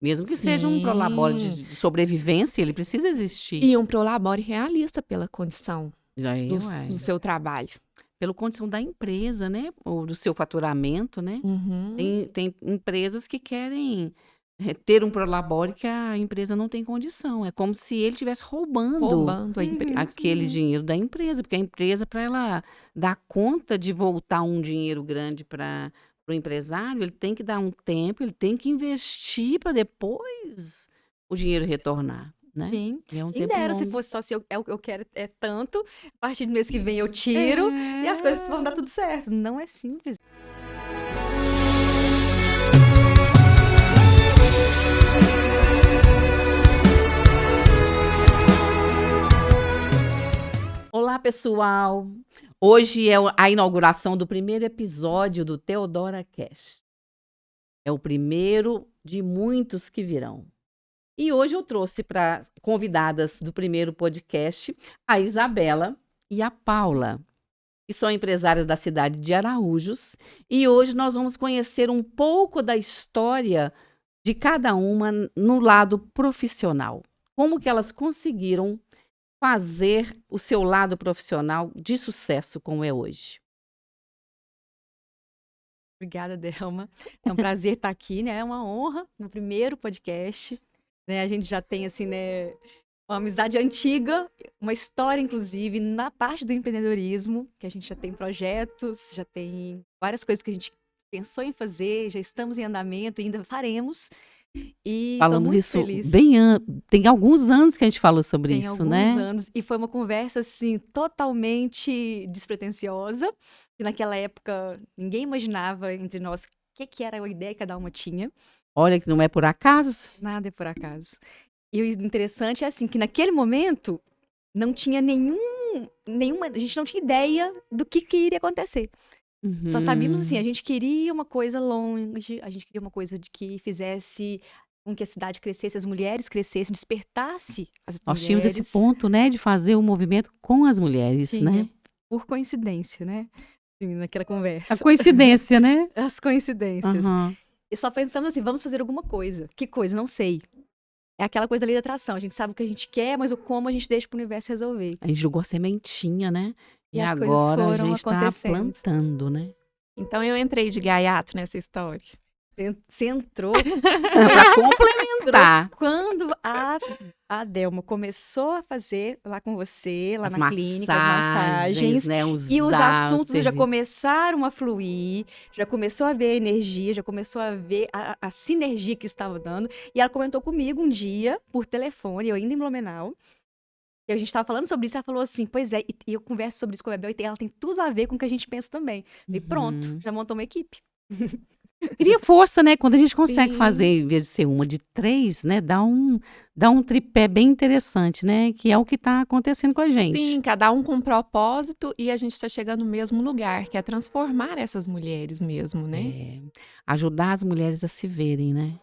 Mesmo que seja um prolabore Sim. de sobrevivência, ele precisa existir. E um prolabore realista pela condição Aí, do seu trabalho. pela condição da empresa, né? Ou do seu faturamento, né? Uhum. Tem empresas que querem ter um prolabore que a empresa não tem condição. É como se ele estivesse roubando Roubando a empresa. aquele dinheiro da empresa, porque a empresa, para ela dar conta de voltar um dinheiro grande para o empresário, ele tem que dar um tempo, ele tem que investir para depois o dinheiro retornar, né? Sim. E é um Quem tempo dera se longo. fosse só se eu, eu quero é tanto, a partir do mês que vem eu tiro e as coisas vão dar tudo certo. Não é simples. Olá, pessoal! Hoje é a inauguração do primeiro episódio do Teodora Cast. É o primeiro de muitos que virão. E hoje eu trouxe para convidadas do primeiro podcast a Isabela e a Paula, que são empresárias da cidade de Araújos. E hoje nós vamos conhecer um pouco da história de cada uma no lado profissional. Como que elas conseguiram fazer o seu lado profissional de sucesso como é hoje. Obrigada, Delma. É um prazer estar aqui, né? É uma honra no primeiro podcast. Né? A gente já tem, assim, né, uma amizade antiga, uma história, inclusive, na parte do empreendedorismo, que a gente já tem projetos, já tem várias coisas que a gente pensou em fazer, já estamos em andamento, ainda faremos. E estou Falamos muito isso feliz. tem alguns anos que a gente falou sobre Tem isso, alguns né? anos. E foi uma conversa, assim, totalmente despretensiosa. E naquela época, ninguém imaginava entre nós o que era a ideia que cada uma tinha. Olha que não é por acaso. Nada é por acaso. E o interessante é, assim, que naquele momento não tinha nenhuma... A gente não tinha ideia do que iria acontecer. Só sabíamos, assim, a gente queria uma coisa longe, a gente queria uma coisa de que fizesse com que a cidade crescesse, as mulheres crescessem, despertasse as Nós tínhamos esse mulheres. ponto, né, de fazer o movimento com as mulheres, Tinha, né? por coincidência, né? Assim, naquela A conversa. coincidência, né? As coincidências. Aham. E só pensamos assim, vamos fazer alguma coisa. Que coisa? Não sei. É aquela coisa da lei da atração. A gente sabe o que a gente quer, mas o como a gente deixa pro universo resolver. A gente jogou a sementinha, né? E E as coisas agora a foram gente está acontecendo. plantando, né? Então eu entrei de gaiato nessa história. Você entrou Para complementar. quando a Delma começou a fazer lá com você, lá As na clínica, as massagens, né? e os assuntos já começaram a fluir, já começou a ver a energia, já começou a ver a sinergia que estava dando. E ela comentou comigo um dia, por telefone, eu ainda em Blumenau, e a gente estava falando sobre isso, ela falou assim, pois é, e eu converso sobre isso com a Bebel, e ela tem tudo a ver com o que a gente pensa também. E pronto, já montou uma equipe. Cria força, né? Quando a gente consegue Sim. fazer, em vez de ser uma, de 3, né? Dá um tripé bem interessante, né? Que é o que está acontecendo com a gente. Sim, cada um com um propósito e a gente está chegando no mesmo lugar, que é transformar essas mulheres mesmo, né? Ajudar as mulheres a se verem, né?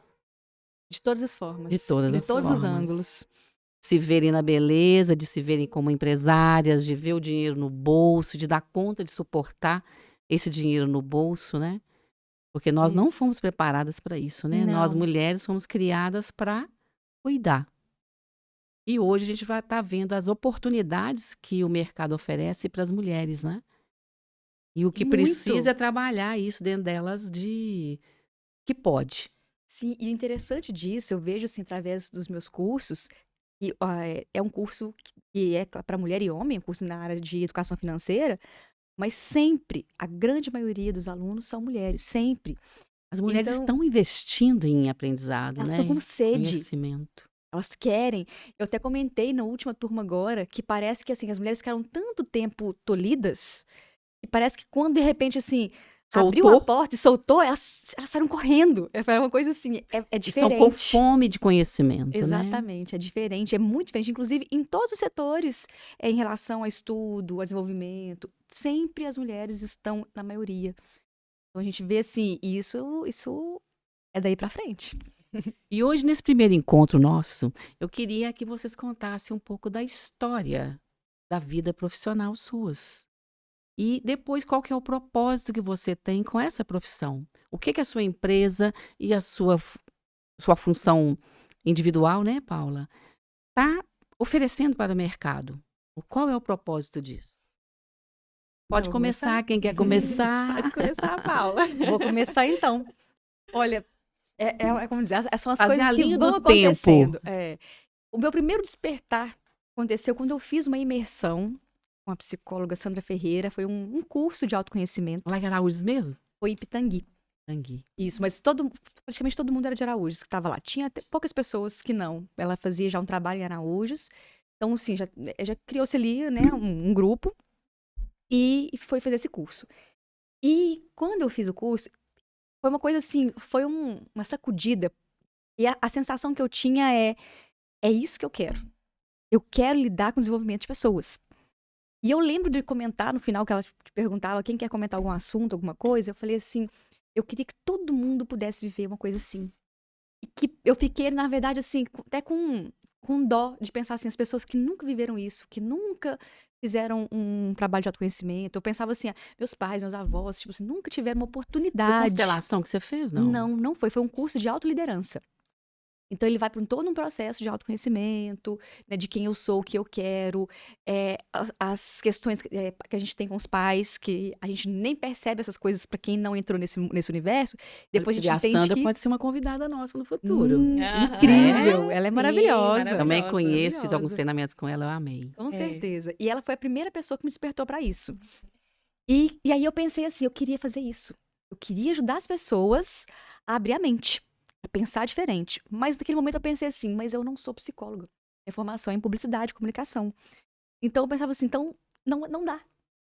De todas as formas. De todas as todos formas. os ângulos. Se verem na beleza, de se verem como empresárias, de ver o dinheiro no bolso, de dar conta de suportar esse dinheiro no bolso, né? Porque nós não Isso. fomos preparadas para isso, né? Não. Nós mulheres fomos criadas para cuidar. E hoje a gente vai estar vendo as oportunidades que o mercado oferece para as mulheres, né? E o que Muito. precisa é trabalhar isso dentro delas de que pode. Sim, e o interessante disso, eu vejo assim, através dos meus cursos, que é um curso que é para mulher e homem, um curso na área de educação financeira, mas sempre, a grande maioria dos alunos são mulheres, sempre. As mulheres Então, estão investindo em aprendizado, elas né? estão com sede. Conhecimento. Elas querem. Eu até comentei na última turma agora que parece que assim, as mulheres ficaram tanto tempo tolhidas, que parece que quando de repente assim, abriu a porta e soltou, elas saíram correndo. É uma coisa assim, é diferente. Estão com fome de conhecimento, né? Exatamente, é diferente, é muito diferente, inclusive em todos os setores, em relação a estudo, a desenvolvimento, sempre as mulheres estão na maioria. Então a gente vê assim, isso é daí pra frente. E hoje, nesse primeiro encontro nosso, eu queria que vocês contassem um pouco da história da vida profissional suas. E depois, qual que é o propósito que você tem com essa profissão? O que que a sua empresa e a sua sua função individual, né, Paula, está oferecendo para o mercado. Qual é o propósito disso? Pode Vou começar, quem quer começar. Pode começar, Paula. Vou começar então. Olha, como dizer, são as Fazer coisas a que linha vão do tempo. acontecendo. O meu primeiro despertar aconteceu quando eu fiz uma imersão com a psicóloga Sandra Ferreira. Foi um curso de autoconhecimento. Lá em Araújos mesmo? Foi em Pitangui. Pitangui. Isso, mas praticamente todo mundo era de Araújos que estava lá. Tinha até poucas pessoas que não. Ela fazia já um trabalho em Araújos. Então, assim, já criou-se ali, né, um grupo. E foi fazer esse curso. E quando eu fiz o curso, foi uma coisa assim, foi uma sacudida. E a sensação que eu tinha é isso que eu quero. Eu quero lidar com o desenvolvimento de pessoas. E eu lembro de comentar no final, que ela te perguntava quem quer comentar algum assunto, alguma coisa. Eu falei assim, eu queria que todo mundo pudesse viver uma coisa assim. E que eu fiquei, na verdade, assim, até com dó de pensar assim, as pessoas que nunca viveram isso, que nunca fizeram um trabalho de autoconhecimento. Eu pensava assim, meus pais, meus avós, tipo assim, nunca tiveram uma Foi oportunidade. constelação que você fez, não? Não foi. Foi um curso de autoliderança. Então, ele vai para todo um processo de autoconhecimento, né, de quem eu sou, o que eu quero, as questões que a gente tem com os pais, que a gente nem percebe essas coisas para quem não entrou nesse universo. Depois a gente entende Sandra que... pode ser uma convidada nossa no futuro. Incrível! Ela é Sim, maravilhosa. Também maravilhosa, conheço, fiz alguns maravilhosa. treinamentos com ela, eu amei. Com certeza. E ela foi a primeira pessoa que me despertou para isso. E aí eu pensei assim, eu queria fazer isso. Eu queria ajudar as pessoas a abrir a mente, a pensar diferente. Mas naquele momento eu pensei assim, mas eu não sou psicóloga. Minha formação é em publicidade, comunicação. Então eu pensava assim, então não dá.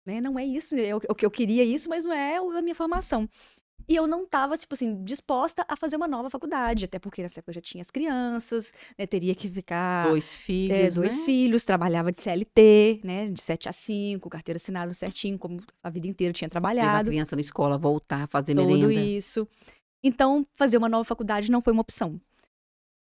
Né? Não é isso, eu queria isso, mas não é a minha formação. E eu não estava, tipo assim, disposta a fazer uma nova faculdade, até porque nessa época eu já tinha as crianças, né? Teria que ficar... 2 filhos, dois né? filhos, trabalhava de CLT, né? De 7 a 5, carteira assinada certinho, como a vida inteira tinha Levar a trabalhado. criança na escola, voltar, fazer Tudo merenda. isso. Então, fazer uma nova faculdade não foi uma opção.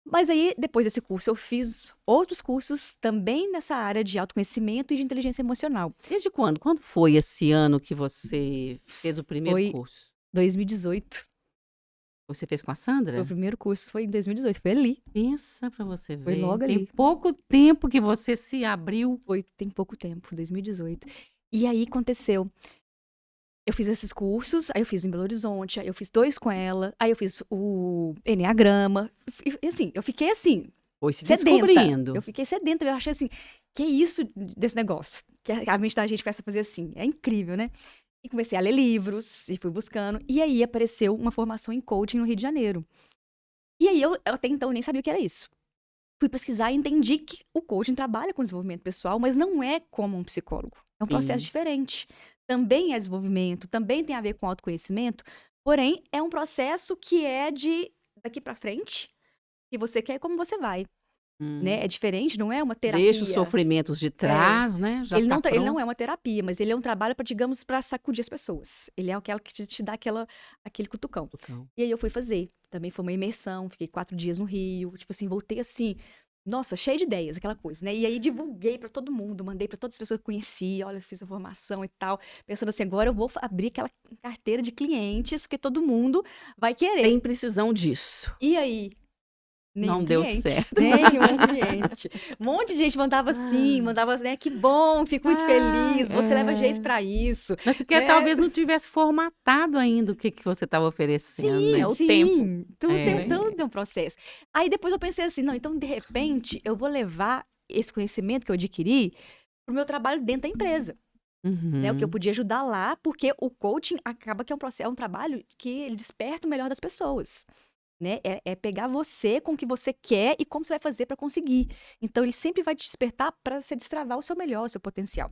Mas aí, depois desse curso, eu fiz outros cursos também nessa área de autoconhecimento e de inteligência emocional. Desde quando? Quando foi esse ano que você fez o primeiro Foi curso? 2018. Você fez com a Sandra? Meu primeiro curso foi em 2018, foi ali. Pensa pra você ver. Foi logo Tem ali. pouco tempo que você se abriu. Tem pouco tempo, 2018. E aí aconteceu. Eu fiz esses cursos, aí eu fiz em Belo Horizonte, aí eu fiz 2 com ela, aí eu fiz o Enneagrama. E assim, eu fiquei assim, Foi se sedenta. descobrindo. Eu fiquei sedenta, eu achei assim, que é isso desse negócio? Que a mente da gente começa a fazer assim, é incrível, né? E comecei a ler livros, e fui buscando, e aí apareceu uma formação em coaching no Rio de Janeiro. E aí eu até então nem sabia o que era isso. Fui pesquisar e entendi que o coaching trabalha com desenvolvimento pessoal, mas não é como um psicólogo. É um processo diferente. Também é desenvolvimento, também tem a ver com autoconhecimento, porém é um processo que é de daqui pra frente, que você quer e como você vai. Né? É diferente, não é uma terapia. Deixa os sofrimentos de trás, né? Já Ele tá não pronto. é uma terapia, mas ele é um trabalho para, digamos, para sacudir as pessoas. Ele é aquela que te dá aquele cutucão. E aí eu fui fazer. Também foi uma imersão, fiquei 4 dias no Rio. Tipo assim, voltei assim, nossa, cheia de ideias, aquela coisa, né? E aí divulguei para todo mundo, mandei para todas as pessoas que eu conhecia, olha, fiz a formação e tal. Pensando assim, agora eu vou abrir aquela carteira de clientes que todo mundo vai querer. Tem precisão disso. E aí? Nenhum Não deu cliente. certo. Nenhum cliente. Um monte de gente mandava assim, mandava, né? Que bom, fico muito feliz, você leva jeito pra isso. Mas porque talvez não tivesse formatado ainda o que você estava oferecendo, Sim, né? O sim. tempo. Tudo tem um processo. Aí depois eu pensei assim, não, então de repente eu vou levar esse conhecimento que eu adquiri pro meu trabalho dentro da empresa. Né, o que eu podia ajudar lá, porque o coaching acaba que é um trabalho que ele desperta o melhor das pessoas. Né? É pegar você com o que você quer e como você vai fazer para conseguir. Então, ele sempre vai te despertar para você destravar o seu melhor, o seu potencial.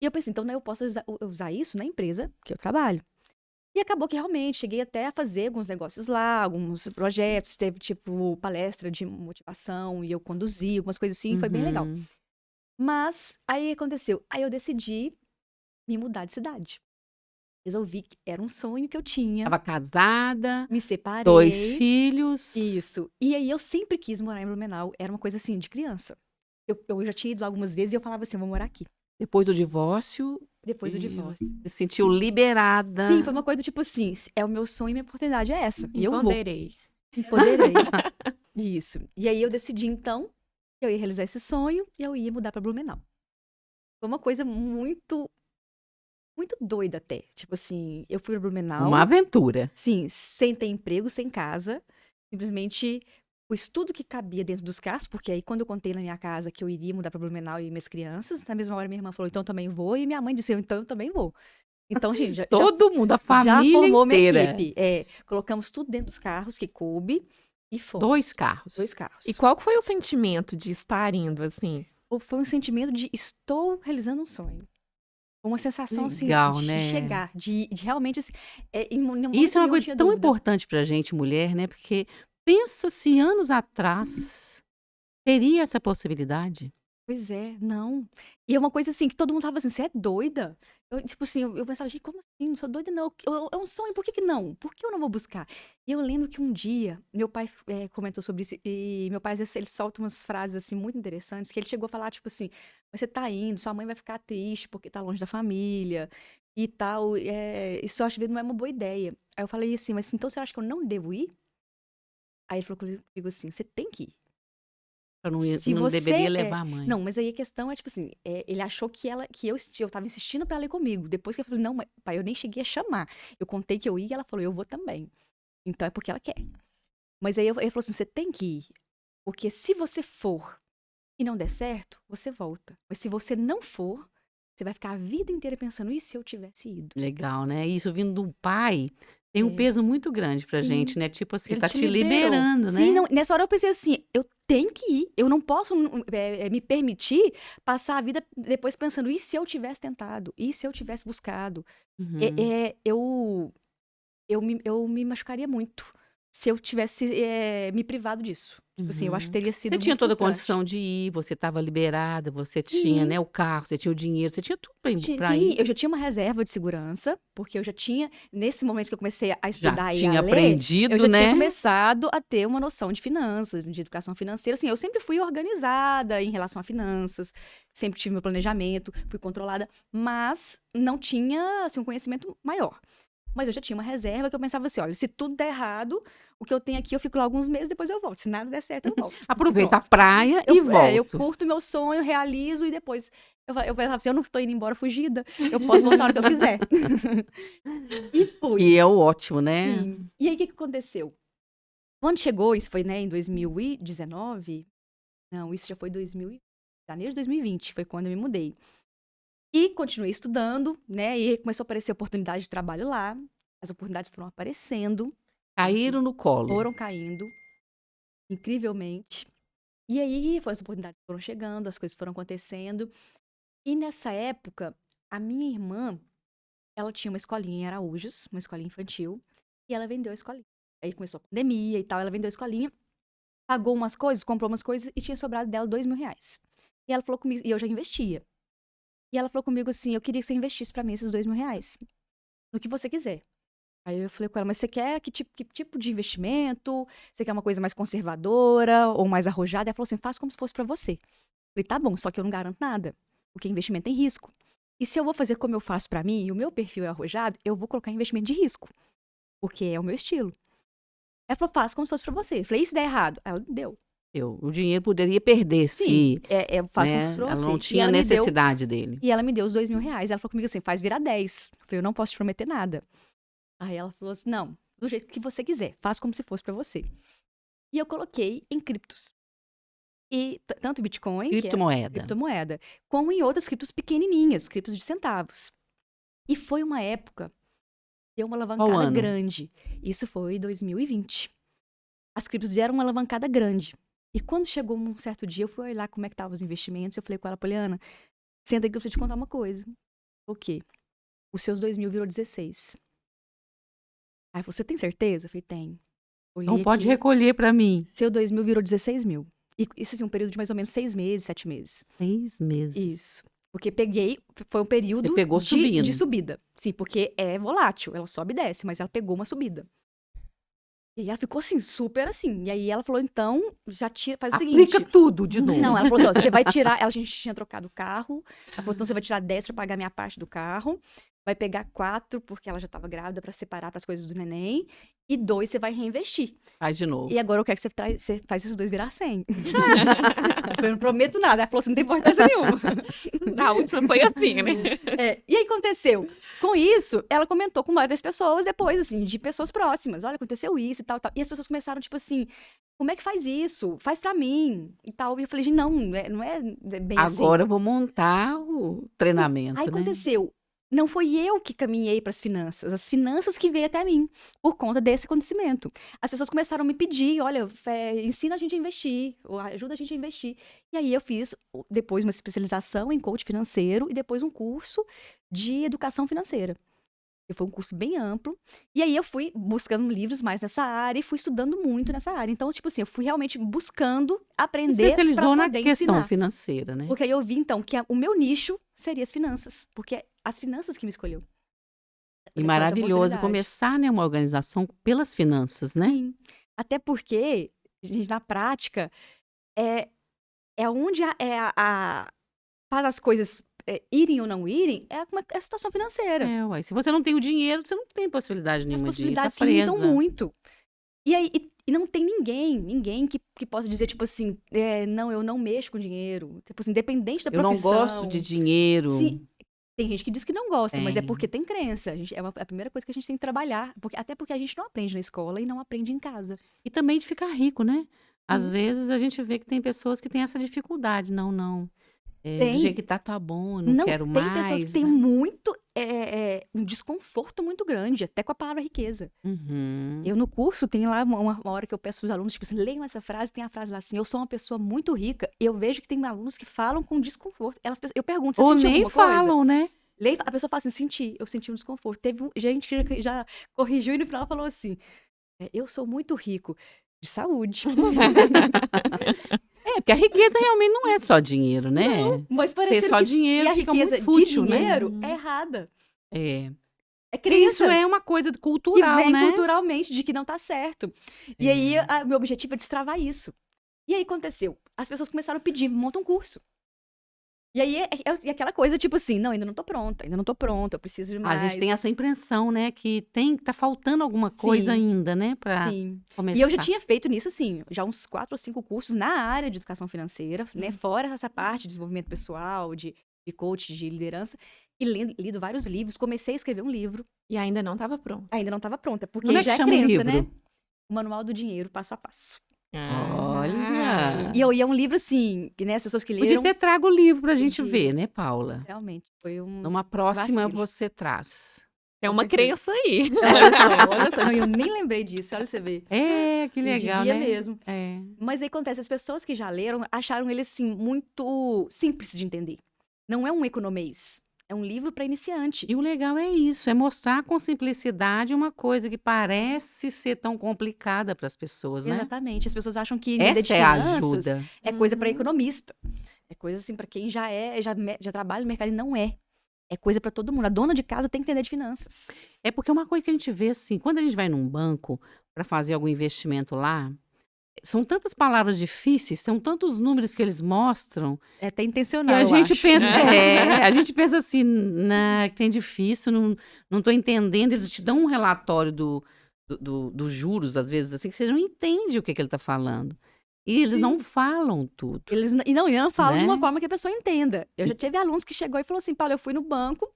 E eu pensei, então, né, eu posso usar isso na empresa que eu trabalho. E acabou que realmente cheguei até a fazer alguns negócios lá, alguns projetos, teve tipo palestra de motivação e eu conduzi, algumas coisas assim, foi bem legal. Mas aí aconteceu, aí eu decidi me mudar de cidade. Resolvi que era um sonho que eu tinha. Estava casada, me separei. 2 filhos. Isso. E aí eu sempre quis morar em Blumenau. Era uma coisa assim, de criança. Eu já tinha ido lá algumas vezes e eu falava assim, eu vou morar aqui. Depois do divórcio. Depois do divórcio. Se sentiu liberada. Sim, foi uma coisa do tipo assim, é o meu sonho e minha oportunidade é essa. E eu vou. Ponderei. Empoderei. Isso. E aí eu decidi, então, que eu ia realizar esse sonho e eu ia mudar pra Blumenau. Foi uma coisa muito, muito doida até. Tipo assim, eu fui pra Blumenau, Uma aventura. sim, sem ter emprego, sem casa. Simplesmente pus tudo que cabia dentro dos carros, porque aí quando eu contei na minha casa que eu iria mudar pra Blumenau e minhas crianças, na mesma hora minha irmã falou, então eu também vou, e minha mãe disse, então eu também vou. Então, gente, já Todo mundo, a já família formou minha inteira. equipe. Colocamos tudo dentro dos carros que coube e fomos. 2 carros. 2 carros. E qual que foi o sentimento de estar indo, assim? Foi um sentimento de estou realizando um sonho. Uma sensação, assim, Legal, de né? chegar, de realmente, assim, em um momento Isso é uma nenhum eu coisa tinha tão dúvida. importante pra gente, mulher, né? Porque pensa se anos atrás teria essa possibilidade. Pois é, não. E é uma coisa assim, que todo mundo tava assim, você é doida? Tipo assim, eu pensava, gente, como assim? Não sou doida, não. É um sonho, por que que não? Por que eu não vou buscar? E eu lembro que um dia, meu pai comentou sobre isso, e meu pai, às vezes, ele solta umas frases, assim, muito interessantes, que ele chegou a falar, tipo assim, mas você tá indo, sua mãe vai ficar triste porque tá longe da família e tal, isso eu acho que não é uma boa ideia. Aí eu falei assim, mas então você acha que eu não devo ir? Aí ele falou comigo assim, você tem que ir. Eu Se não deveria você levar a mãe. não, mas aí a questão é, tipo assim, ele achou que eu tava insistindo pra ela ir comigo. Depois que eu falei, não, pai, eu nem cheguei a chamar. Eu contei que eu ia e ela falou, eu vou também. Então é porque ela quer. Mas aí ele falou assim, você tem que ir. Porque se você for e não der certo, você volta. Mas se você não for, você vai ficar a vida inteira pensando, e se eu tivesse ido? Legal, né? Isso vindo de um pai tem um É, peso muito grande pra sim. gente, né? Tipo assim, Ele tá te te liberou. liberando, Sim, né? não, nessa hora eu pensei assim, eu tenho que ir. Eu não posso me permitir passar a vida depois pensando, e se eu tivesse tentado? E se eu tivesse buscado? Uhum. Eu me machucaria muito se eu tivesse me privado disso. Tipo assim, eu acho que Uhum. teria Você sido tinha muito toda a frustrante. condição de ir, você estava liberada, você tinha, Sim. né, o carro, você tinha o dinheiro, você tinha tudo pra Sim, ir. eu já tinha uma reserva de segurança, porque eu já tinha, nesse momento que eu comecei a Já estudar e a tinha ler, eu aprendido, já tinha né? começado a ter uma noção de finanças, de educação financeira. Assim, eu sempre fui organizada em relação a finanças, sempre tive meu planejamento, fui controlada, mas não tinha, assim, um conhecimento maior. Mas eu já tinha uma reserva que eu pensava assim, olha, se tudo der errado, o que eu tenho aqui eu fico lá alguns meses, depois eu volto. Se nada der certo, eu volto. Aproveita a Pronto. praia e Eu volto. curto meu sonho, realizo e depois eu pensava assim, eu não tô indo embora fugida, eu posso voltar a hora que eu quiser. E fui. E é o ótimo, né? Sim. E aí, o que que aconteceu? Quando chegou, isso foi, né, em 2019, não, isso já foi janeiro de 2020, foi quando eu me mudei. E continuei estudando, né, e começou a aparecer oportunidade de trabalho lá, as oportunidades foram aparecendo, Caíram no colo. foram caindo, incrivelmente. E aí, as oportunidades foram chegando, as coisas foram acontecendo. E nessa época, a minha irmã, ela tinha uma escolinha em Araújos, uma escolinha infantil, e ela vendeu a escolinha. Aí começou a pandemia e tal, ela vendeu a escolinha, pagou umas coisas, comprou umas coisas e tinha sobrado dela R$2.000. E ela falou comigo, e eu já investia. E ela falou comigo assim, eu queria que você investisse pra mim esses R$2.000, no que você quiser. Aí eu falei com ela, mas você quer que tipo de investimento? Você quer uma coisa mais conservadora ou mais arrojada? Ela falou assim, faz como se fosse pra você. Eu falei, tá bom, só que eu não garanto nada, porque investimento tem risco. E se eu vou fazer como eu faço pra mim, e o meu perfil é arrojado, eu vou colocar investimento de risco, porque é o meu estilo. Ela falou, faz como se fosse pra você. Eu falei, e se der errado? Ela deu. O dinheiro poderia perder Sim, se, faz como se né, fosse pra ela você. não E tinha ela me deu, necessidade dele. e ela me deu os R$2.000. Ela falou comigo assim, faz virar 10. Eu falei, eu não posso te prometer nada. Aí ela falou assim, não, do jeito que você quiser, faz como se fosse pra você. E eu coloquei em criptos. E tanto Bitcoin, que é Criptomoeda. criptomoeda, como em outras criptos pequenininhas, criptos de centavos. E foi uma época, deu uma Qual alavancada ano? grande. Isso foi 2020. As criptos deram uma alavancada grande. E quando chegou um certo dia, eu fui olhar como é que estavam os investimentos. Eu falei com ela, Poliana, senta aqui que eu preciso te contar uma coisa. O quê? Os seus 2.000 virou 16. Aí você tem certeza? Eu falei, tem. Não Olhei pode aqui, recolher pra mim. seu 2.000 virou 16.000. E isso assim, um período de mais ou menos 6 meses, 7 meses. 6 meses. Isso. Porque foi um período Você pegou de subindo. subida. Sim, porque é volátil, ela sobe e desce, mas ela pegou uma subida. E aí ela ficou assim, super assim. E aí ela falou, então, já tira, faz o Aplica seguinte. tudo de novo. Não, ela falou assim, ó, você vai tirar, a gente tinha trocado o carro. Ela falou, então você vai tirar 10 pra pagar minha parte do carro. vai pegar 4, porque ela já estava grávida, para separar para as coisas do neném, e 2 você vai reinvestir. Faz de novo. E agora eu quero que você faz esses 2 virar 100. Eu não prometo nada. Ela falou assim, não tem importância nenhuma. Na última foi assim, né? E aí aconteceu. Com isso, ela comentou com várias pessoas depois, assim, de pessoas próximas. Olha, aconteceu isso e tal, tal. E as pessoas começaram, tipo assim, como é que faz isso? Faz pra mim e tal. E eu falei, gente, não é bem assim. Agora eu vou montar o treinamento, Aí né? aconteceu. Não foi eu que caminhei para as finanças que veio até mim, por conta desse acontecimento. As pessoas começaram a me pedir, olha, ensina a gente a investir, ou ajuda a gente a investir. E aí eu fiz depois uma especialização em coach financeiro e depois um curso de educação financeira. Foi um curso bem amplo. E aí eu fui buscando livros mais nessa área e fui estudando muito nessa área. Então, tipo assim, eu fui realmente buscando aprender para Especializou na poder questão ensinar. financeira, né? Porque aí eu vi, então, que o meu nicho seria as finanças. Porque é as finanças que me escolheu. E Com essa maravilhoso oportunidade. começar, né, uma organização pelas finanças, né? Sim. Até porque, gente, na prática, é onde faz as coisas irem ou não irem, é a situação financeira. Uai, se você não tem o dinheiro, você não tem possibilidade As nenhuma possibilidades de se estar limitam presa. muito. E aí, e não tem ninguém que possa dizer, tipo assim, não, eu não mexo com dinheiro. Tipo assim, independente da Eu não profissão. gosto de dinheiro. Sim, tem gente que diz que não gosta, mas é Tem. porque tem crença. É a primeira coisa que a gente tem que trabalhar. Até porque a gente não aprende na escola e não aprende em casa. E também de ficar rico, né? Às vezes a gente vê que tem pessoas que têm essa dificuldade. Não. Do jeito que tá bom, eu não quero tem mais. pessoas que têm né? muito, um desconforto muito grande, até com a palavra riqueza. Uhum. Eu no curso, tem lá uma hora que eu peço para os alunos, tipo assim, leiam essa frase, tem a frase lá assim, eu sou uma pessoa muito rica, eu vejo que tem alunos que falam com desconforto. Eu pergunto, você Ou sentiu nem alguma coisa? falam, né? A pessoa fala assim, eu senti um desconforto. Teve gente que já corrigiu e no final falou assim, eu sou muito rico de saúde. Porque a riqueza realmente não é só dinheiro, né? Mas Ter parecendo só que dinheiro a fica riqueza muito fútil, de né? dinheiro é errada. É. É Porque isso crenças. é uma coisa Que cultural, vem né? culturalmente de que não tá certo. E aí, meu objetivo é destravar isso. E aí, aconteceu. As pessoas começaram a pedir, monta um curso. E aí, é aquela coisa, tipo assim, não, ainda não tô pronta, eu preciso de mais. A gente tem essa impressão, né? Que tá faltando alguma coisa Sim. ainda, né? Pra Sim. começar. E eu já tinha feito nisso, assim, já uns 4 ou 5 cursos na área de educação financeira, né? Fora essa parte de desenvolvimento pessoal, de coach, de liderança. E lido vários livros, comecei a escrever um livro. E ainda não estava pronto. Ainda não estava pronta, porque Como é que já é chama o crença, livro? né? O Manual do Dinheiro, passo a passo. Olha! E é um livro, assim, que, né, as pessoas que Podia leram, ter trago o livro pra gente Podia. ver, né, Paula? realmente, foi um Numa próxima vacilo. você traz. É Com uma certeza. crença aí. Olha só, não, eu nem lembrei disso, olha você ver. Que E legal, devia né? mesmo. É. Mas aí acontece, as pessoas que já leram acharam ele, assim, muito simples de entender. Não é um economês, é um livro para iniciante. E o legal é isso, é mostrar com simplicidade uma coisa que parece ser tão complicada para as pessoas, né? Exatamente, as pessoas acham que entender de Essa é a finanças ajuda. é coisa para economista. É coisa, assim, para quem já trabalha no mercado e não é. É coisa para todo mundo. A dona de casa tem que entender de finanças. É porque uma coisa que a gente vê assim, quando a gente vai num banco para fazer algum investimento lá, são tantas palavras difíceis, são tantos números que eles mostram, É até e intencional, a eu gente acho. pensa, a gente pensa assim, que tem difícil, não tô entendendo, eles te dão um relatório dos juros, às vezes, assim, que você não entende o que ele tá falando. E eles não falam tudo. Eles não falam de uma Né? forma que a pessoa entenda. Eu já tive alunos que chegou e falou assim, Paulo, eu fui no banco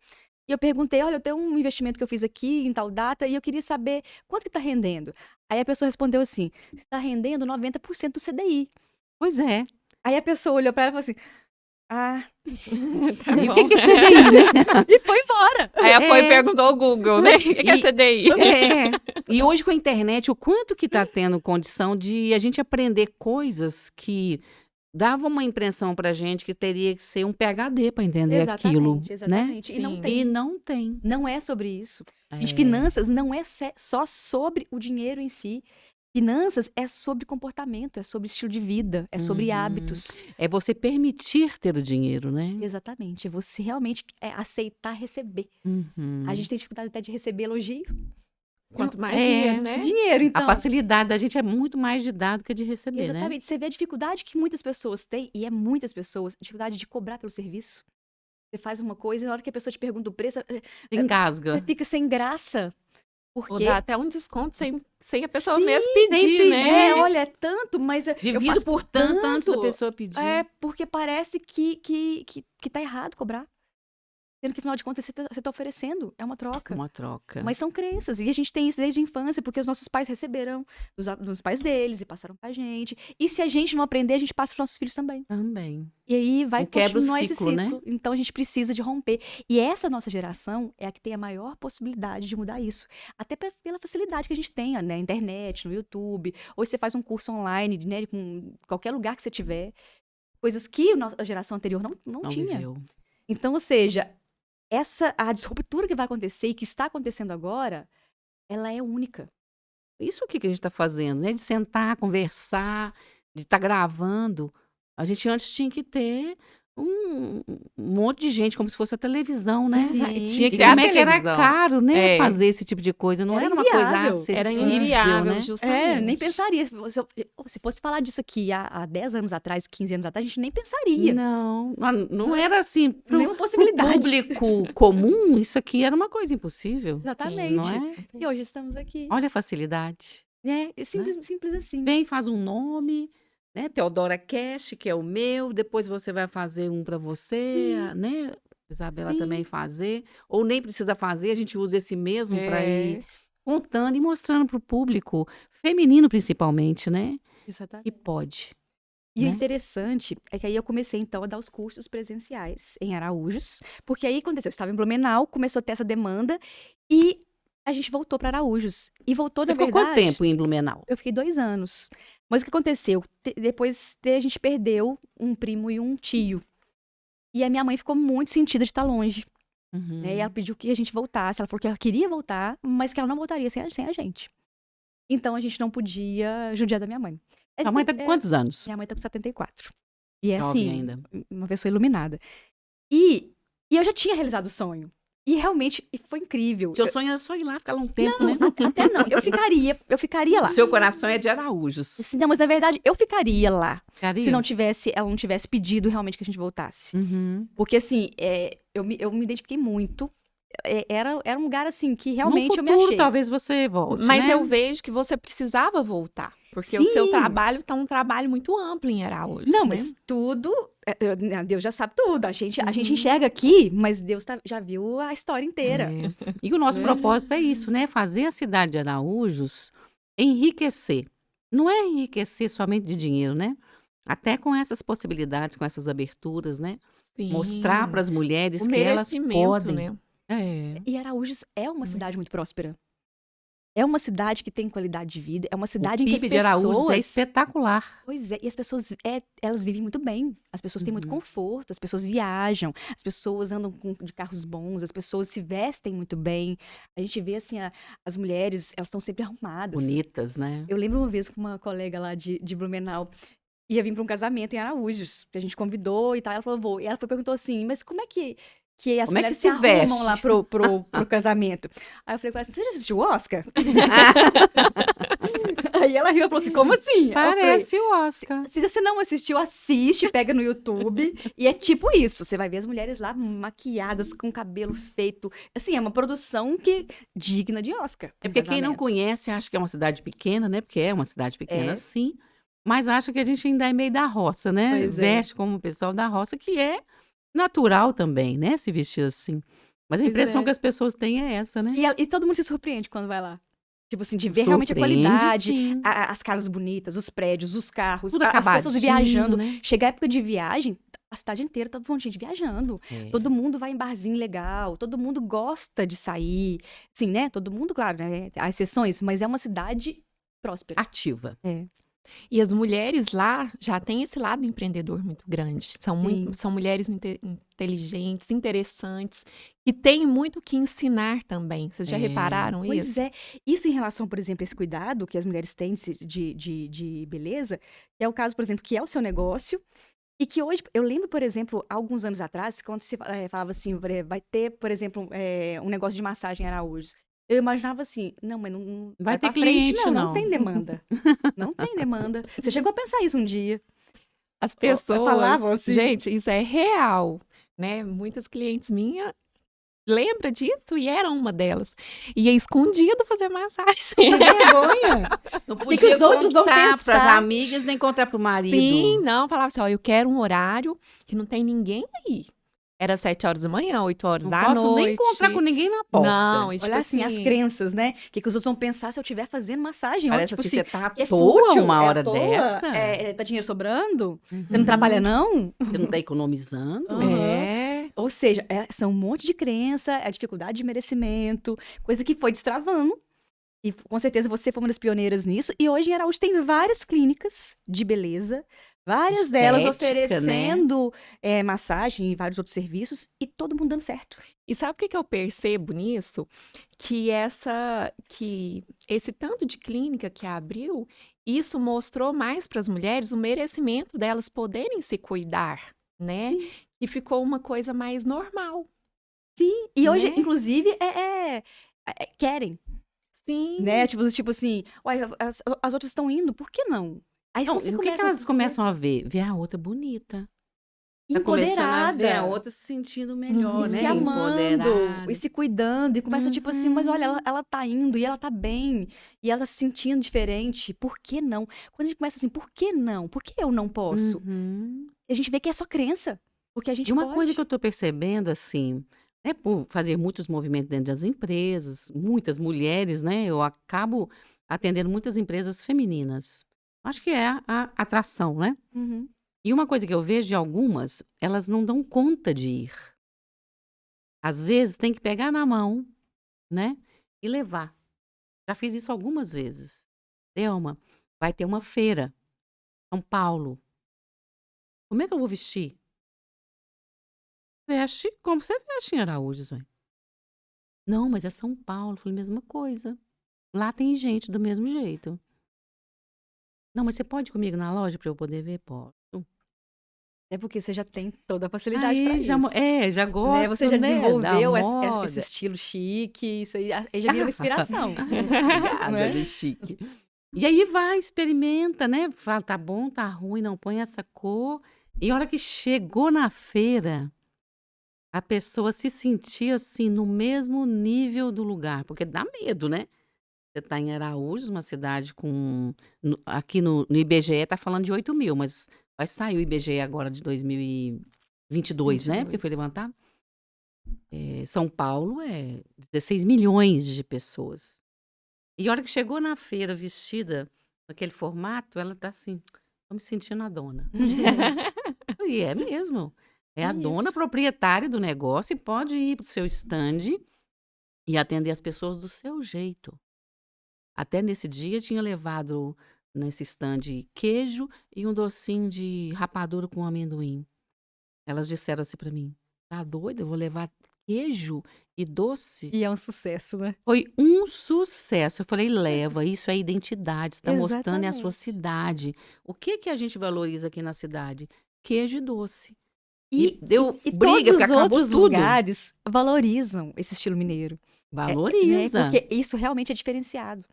e eu perguntei, olha, eu tenho um investimento que eu fiz aqui em tal data e eu queria saber quanto que tá rendendo. Aí a pessoa respondeu assim, está rendendo 90% do CDI. Pois é. Aí a pessoa olhou pra ela e falou assim, Tá E o bom. que é CDI, né? e foi embora. Aí ela foi e É. perguntou ao Google, né? O que é E- CDI? E hoje com a internet, o quanto que tá tendo condição de a gente aprender coisas que davam uma impressão pra gente que teria que ser um PhD para entender aquilo, Exatamente. né? E não Sim. tem. E não tem. Não é sobre isso. De É. finanças não é só sobre o dinheiro em si. Finanças é sobre comportamento, é sobre estilo de vida, é sobre Uhum. hábitos. É você permitir ter o dinheiro, né? Exatamente. É você realmente aceitar receber. Uhum. A gente tem dificuldade até de receber elogio. Quanto mais É. dinheiro, né? Dinheiro, A então. facilidade da gente é muito mais de dar do que de receber, né? Exatamente. Você vê a dificuldade que muitas pessoas têm, e é muitas pessoas, dificuldade de cobrar pelo serviço. Você faz uma coisa e na hora que a pessoa te pergunta o preço, você Engasga. fica sem graça. Ou Porque dá até um desconto sem a pessoa Sim, mesmo sem pedir, pedir. né? olha, é tanto, mas eu Divido faço por tanto antes da pessoa pedir. porque parece que tá errado cobrar. Sendo que, afinal de contas, você tá oferecendo. É uma troca. Uma troca. Mas são crenças. E a gente tem isso desde a infância, porque os nossos pais receberam dos pais deles e passaram pra gente. E se a gente não aprender, a gente passa pros nossos filhos também. Também. E aí vai quebra o continuar esse ciclo, ciclo. né? Então a gente precisa de romper. E essa nossa geração é a que tem a maior possibilidade de mudar isso. Até pela facilidade que a gente tem, né? Na internet, no YouTube. Ou você faz um curso online, né? Com qualquer lugar que você tiver. Coisas que a geração anterior não tinha. Viveu. Então, ou seja, a disruptura que vai acontecer e que está acontecendo agora, ela é única. Isso o que a gente está fazendo, né? De sentar, conversar, de estar gravando. A gente antes tinha que ter um monte de gente, como se fosse a televisão, né? Tinha que E ter a como é que era televisão. caro, né? É. Fazer esse tipo de coisa. Não Era era uma coisa inviável. acessível, Era inviável, né? justamente. Nem pensaria. Se fosse falar disso aqui há 10 anos atrás, 15 anos atrás, a gente nem pensaria. Não era assim. Nenhuma possibilidade. Pro público comum, isso aqui era uma coisa impossível. Exatamente. Não é? E hoje estamos aqui. Olha a facilidade. É simples assim. Vem, faz um nome, né? Teodora Cash, que é o meu. Depois você vai fazer um para você, né? Isabela Sim. também fazer. Ou nem precisa fazer, a gente usa esse mesmo para É. ir contando e mostrando para o público, feminino principalmente, né? Exatamente. Que pode. E o né? interessante é que aí eu comecei, então, a dar os cursos presenciais em Araújos. Porque aí aconteceu, eu estava em Blumenau, começou a ter essa demanda e a gente voltou para Araújos. E voltou, Você na ficou verdade... quanto tempo em Blumenau? Eu fiquei 2 anos. Mas o que aconteceu? Depois a gente perdeu um primo e um tio. E a minha mãe ficou muito sentida de estar longe. Uhum. Né? E ela pediu que a gente voltasse. Ela falou que ela queria voltar, mas que ela não voltaria sem a gente. Então a gente não podia judiar da minha mãe. Sua mãe tá com quantos anos? Minha mãe tá com 74. E é Jovem assim, ainda. uma pessoa iluminada. E eu já tinha realizado o sonho. E realmente foi incrível. Seu sonho era só ir lá, ficar lá um tempo, né? Até não, eu ficaria lá. Seu coração é de Araújos. Não, mas na verdade eu ficaria lá. Ficaria? Se ela não tivesse pedido realmente que a gente voltasse. Uhum. Porque assim, eu me identifiquei muito. Era um lugar assim que realmente No eu me futuro, achei. talvez você volte, Mas né? eu vejo que você precisava voltar. Porque o seu Sim. trabalho tá um trabalho muito amplo em Araújos. Não, né? mas tudo. Deus já sabe tudo. A gente enxerga aqui, mas Deus já viu a história inteira. É. E o nosso propósito é isso, né? Fazer a cidade de Araújos enriquecer. Não é enriquecer somente de dinheiro, né? Até com essas possibilidades, com essas aberturas, né? Sim. Mostrar para as mulheres o que elas merecimento, podem. né? É. E Araújos é uma cidade muito próspera. É uma cidade que tem qualidade de vida. É uma cidade em que as PIB de Araújos é pessoas... espetacular. Pois é, e as pessoas, elas vivem muito bem. As pessoas têm muito Uhum. conforto, as pessoas viajam, as pessoas andam de carros bons, as pessoas se vestem muito bem. A gente vê, assim, as mulheres, elas estão sempre arrumadas. Bonitas, né? Eu lembro uma vez com uma colega lá de Blumenau, ia vir para um casamento em Araújos, que a gente convidou e tal, ela falou, vou. E ela perguntou assim, mas como é que as Como é que mulheres se arrumam veste? lá pro casamento? Aí eu falei com ela assim, você já assistiu o Oscar? Aí ela riu e falou assim, como assim? Aí eu falei, Parece o Oscar. se você não assistiu, assiste, pega no YouTube. E é tipo isso. Você vai ver as mulheres lá maquiadas, com cabelo feito. Assim, é uma produção digna de Oscar. É porque quem não conhece acha que é uma cidade pequena, né? Porque é uma cidade pequena, É. sim. Mas acha que a gente ainda é meio da roça, né? Pois é. Veste como o pessoal da roça, que é natural também, né? Se vestir assim. Mas a Pois impressão é. que as pessoas têm é essa, né? E todo mundo se surpreende quando vai lá. Tipo assim, de ver realmente a Surpreende, qualidade, sim. as casas bonitas, os prédios, os carros, Tudo as pessoas acabadinho, viajando. né? Chega a época de viagem, a cidade inteira tá com gente viajando. É. Todo mundo vai em barzinho legal, todo mundo gosta de sair. Sim, né? Todo mundo, claro, né? Há exceções, mas é uma cidade próspera. Ativa. E as mulheres lá já têm esse lado empreendedor muito grande. Sim. São mulheres inteligentes, interessantes, que têm muito o que ensinar também. Vocês já É. repararam Pois isso? é. Isso em relação, por exemplo, a esse cuidado que as mulheres têm de beleza, que é o caso, por exemplo, que é o seu negócio, e que hoje, eu lembro, por exemplo, há alguns anos atrás, quando se falava assim, vai ter, por exemplo, um negócio de massagem em Araújos. Eu imaginava assim, não, mas não Vai ter pra frente, cliente, não não. tem demanda. Não tem demanda. Você chegou a pensar isso um dia? As pessoas, falavam assim. gente, isso é real. né? Muitas clientes minhas lembram disso e era uma delas. Ia escondido fazer massagem. Que vergonha. Não que podia os outros vão contar pras pensar? amigas, nem contar pro marido. Sim, não, falava assim, ó, eu quero um horário que não tem ninguém aí. Era 7 horas da manhã, 8 horas Não da posso noite. nem encontrar com ninguém na porta. Não, e tipo Olha assim, as crenças, né? O que os outros vão pensar se eu estiver fazendo massagem? Olha, Parece tipo assim, assim, você tá à é toa fútil, uma é à hora toa, dessa. tá dinheiro sobrando? Você não trabalha, não? Você não tá economizando? Aham. É, Ou seja, são um monte de crença, a dificuldade de merecimento, coisa que foi destravando. E com certeza você foi uma das pioneiras nisso. E hoje em Araújo tem várias clínicas de beleza, várias delas Estética, oferecendo massagem e vários outros serviços, e todo mundo dando certo. E sabe o que que eu percebo nisso? Que esse tanto de clínica que abriu, isso mostrou mais para as mulheres o merecimento delas poderem se cuidar, né? Sim. E ficou uma coisa mais normal. E hoje, Né? inclusive, querem, Sim. né? Tipo assim, uai, as outras estão indo, por que não? Aí Não, quando você e o que começa elas começam a ver? Ver a outra bonita. Tá começando a ver a empoderada, outra se sentindo melhor, e né? se amando, Empoderada. e se cuidando, e começa tipo assim, mas olha, ela tá indo, e ela tá bem, e ela se sentindo diferente, por que não? Quando a gente começa assim, por que não? Por que eu não posso? Uhum. E a gente vê que é só crença, porque a gente E uma pode. coisa que eu tô percebendo, assim, né, por fazer muitos movimentos dentro das empresas, muitas mulheres, né? Eu acabo atendendo muitas empresas femininas. Acho que é a atração, né? Uhum. E uma coisa que eu vejo de algumas, elas não dão conta de ir. Às vezes tem que pegar na mão, né? E levar. Já fiz isso algumas vezes. Delma, vai ter uma feira, São Paulo. Como é que eu vou vestir? Veste como você veste em Araújo, Zói. Não, mas é São Paulo. Eu falei, mesma coisa. Lá tem gente do mesmo jeito. Não, mas você pode ir comigo na loja para eu poder ver? Posso. É porque você já tem toda a facilidade pra Aí já, isso. já Né? gosto, Você já né, da desenvolveu esse moda. estilo chique, isso aí já vira uma inspiração. Obrigada, Né? né, chique. E aí vai, experimenta, né? Fala, tá bom, tá ruim, não põe essa cor. E a hora que chegou na feira, a pessoa se sentia assim, no mesmo nível do lugar. Porque dá medo, né? Você tá em Araújo, uma cidade com. Aqui no IBGE tá falando de 8 mil, mas vai sair o IBGE agora de 2022, né? Porque foi 22. levantado. São Paulo é 16 milhões de pessoas. E a hora que chegou na feira vestida naquele formato, ela tá assim, tô me sentindo a dona. E é mesmo. É a dona Isso. proprietária do negócio e pode ir pro seu stand e atender as pessoas do seu jeito. Até nesse dia tinha levado nesse stand queijo e um docinho de rapadura com amendoim. Elas disseram assim pra mim, tá doida? Eu vou levar queijo e doce? E é um sucesso, né? Foi um sucesso. Eu falei, leva, isso é identidade, você tá mostrando é a sua Exatamente. cidade. O que que a gente valoriza aqui na cidade? Queijo e doce. E, deu e briga, todos porque os acabou outros tudo. lugares valorizam esse estilo mineiro. Né? Valoriza. Porque isso realmente é diferenciado.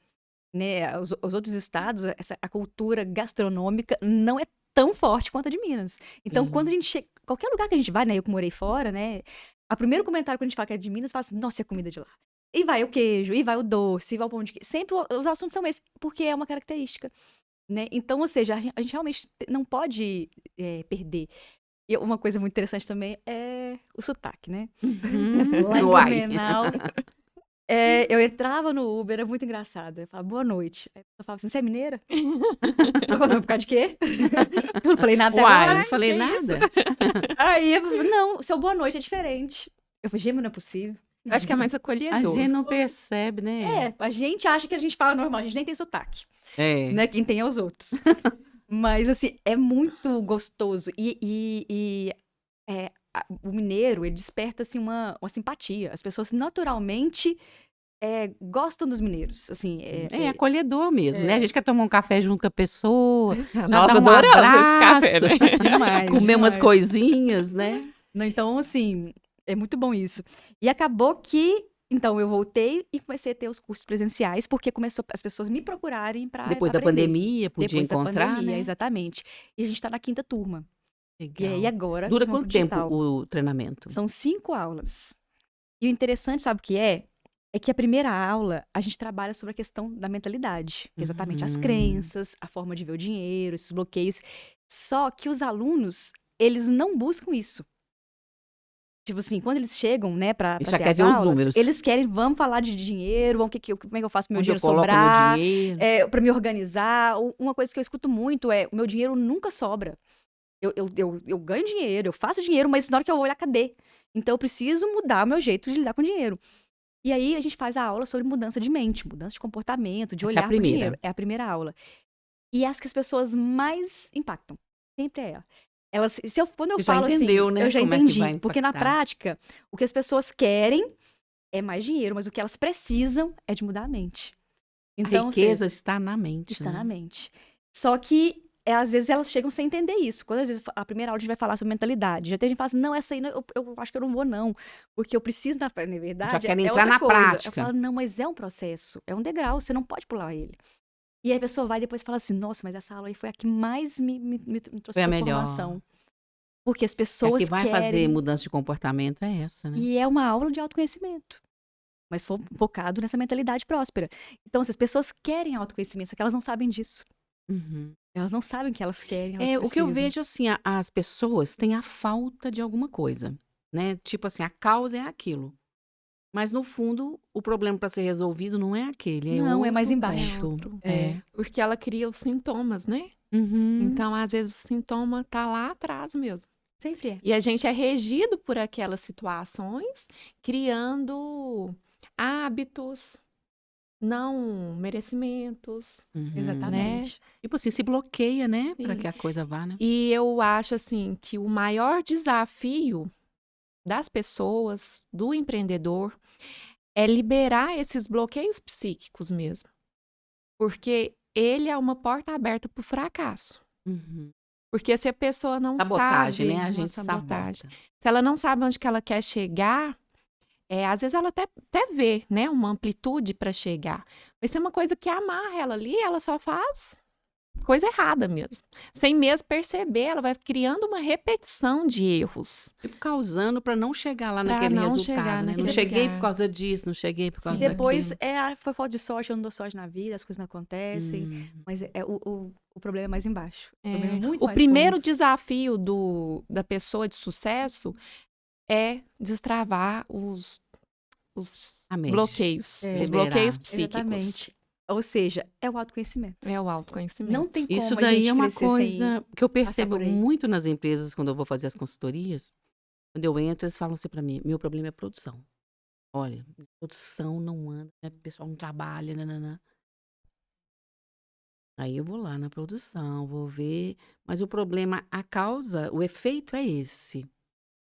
Né? Os outros estados, a cultura gastronômica não é tão forte quanto a de Minas. Então, Sim. quando a gente chega. Qualquer lugar que a gente vai, né? Eu que morei fora, né? O primeiro comentário quando a gente fala que é de Minas, fala assim, nossa, é comida de lá. E vai o queijo, e vai o doce, e vai o pão de queijo. Sempre os assuntos são esses, porque é uma característica. Né? Então, ou seja, a gente realmente não pode perder. E uma coisa muito interessante também é o sotaque, né? Lá em Uai. Blumenau, eu entrava no Uber, era muito engraçado. Eu falava, boa noite. Aí eu falava assim, você é mineira? Eu falava, por causa de quê? Eu não falei nada até Uai, agora. não falei que nada. isso? Aí eu falei, não, seu boa noite é diferente. Eu falei, gente, mas não é possível. Eu acho que é mais A acolhedor. gente não percebe, né? A gente acha que a gente fala normal, a gente nem tem sotaque. É. Né? Quem tem é os outros. Mas, assim, é muito gostoso. O mineiro, ele desperta, assim, uma simpatia. As pessoas, naturalmente, gostam dos mineiros. Assim, É acolhedor mesmo, né? A gente quer tomar um café junto com a pessoa, já Nossa, dar um adoramos esse abraço, café, né? demais, comer umas demais. coisinhas, né? Então, assim, é muito bom isso. E acabou que, então, eu voltei e comecei a ter os cursos presenciais, porque começou as pessoas me procurarem para Depois da aprender. pandemia, podia Depois da encontrar, pandemia, né? exatamente. E a gente tá na 5ª turma. E aí Legal. agora Dura vamos quanto pro tempo digital. o treinamento? São 5 aulas. E o interessante, sabe o que é? É que a primeira aula a gente trabalha sobre a questão da mentalidade, que é exatamente as crenças, a forma de ver o dinheiro, esses bloqueios. Só que os alunos, eles não buscam isso. Tipo assim, quando eles chegam, né, pra Ele já ter quer as ver os aulas, números. eles querem, vamos falar de dinheiro, como é que eu faço pro meu Onde eu dinheiro coloco meu sobrar, dinheiro. pra me organizar. Uma coisa que eu escuto muito é, o meu dinheiro nunca sobra. Eu ganho dinheiro, eu faço dinheiro, mas na hora que eu olhar, cadê? Então eu preciso mudar o meu jeito de lidar com dinheiro. E aí a gente faz a aula sobre mudança de mente, mudança de comportamento, de Essa é a olhar para o primeira. dinheiro. É a primeira aula. E as que as pessoas mais impactam, sempre é ela. Elas, quando eu Você já falo entendeu, assim, né, eu já como é que entendi. vai Porque na impactar. prática, o que as pessoas querem é mais dinheiro, mas o que elas precisam é de mudar a mente. A Então, riqueza está na mente, está né? na mente. Só que, às vezes, elas chegam sem entender isso. Quando, às vezes, a primeira aula a gente vai falar sobre mentalidade. Já tem gente que fala assim, não, essa aí eu acho que eu não vou, não. Porque eu preciso, na verdade, Já querem é entrar outra na coisa. prática. Eu falo, não, mas é um processo. É um degrau, você não pode pular ele. E aí a pessoa vai depois fala assim, nossa, mas essa aula aí foi a que mais me trouxe Foi a transformação. melhor. Porque as A que pessoas vai fazer querem... mudança de comportamento é essa, né? E é uma aula de autoconhecimento. Mas focado nessa mentalidade próspera. Então, as pessoas querem autoconhecimento, só que elas não sabem disso. Uhum. Elas não sabem o que elas querem, elas É, o que eu precisam. vejo, assim, as pessoas têm a falta de alguma coisa, né? Tipo assim, a causa é aquilo. Mas, no fundo, o problema para ser resolvido não é aquele, é Não, é mais outro embaixo. ponto. É. Porque ela cria os sintomas, né? Uhum. Então, às vezes, o sintoma tá lá atrás mesmo. Sempre é. E a gente é regido por aquelas situações, criando hábitos, não merecimentos, Uhum. Exatamente. Tipo assim, se bloqueia, né? Para Sim. que a coisa vá, né? E eu acho assim que o maior desafio das pessoas, do empreendedor, é liberar esses bloqueios psíquicos mesmo. Porque ele é uma porta aberta para o fracasso. Uhum. Porque se a pessoa não Sabotagem, sabe, né? A uma gente sabotagem. sabota. Se ela não sabe onde que ela quer chegar, às vezes ela até vê, né, uma amplitude para chegar. Mas se é uma coisa que amarra ela ali, ela só faz coisa errada mesmo. Sem mesmo perceber, ela vai criando uma repetição de erros. Tipo, causando para não chegar lá Pra naquele não resultado, chegar né? Não naquele cheguei lugar. por causa disso, não cheguei por causa Sim. Depois, daquilo. foi falta de sorte, eu não dou sorte na vida, as coisas não acontecem. Mas o problema é mais embaixo. O problema é muito O mais primeiro fundo. desafio da pessoa de sucesso é destravar os A mente. bloqueios, É. os bloqueios Liberar. psíquicos. Exatamente. Ou seja, é o autoconhecimento. É o autoconhecimento. Não tem como Isso a daí gente é uma crescer sem... coisa que eu percebo por aí. muito nas empresas quando eu vou fazer as consultorias. Quando eu entro, eles falam assim para mim: meu problema é a produção. Olha, produção não anda, o pessoal não trabalha, nananã. Aí eu vou lá na produção, vou ver. Mas o problema, a causa, o efeito é esse,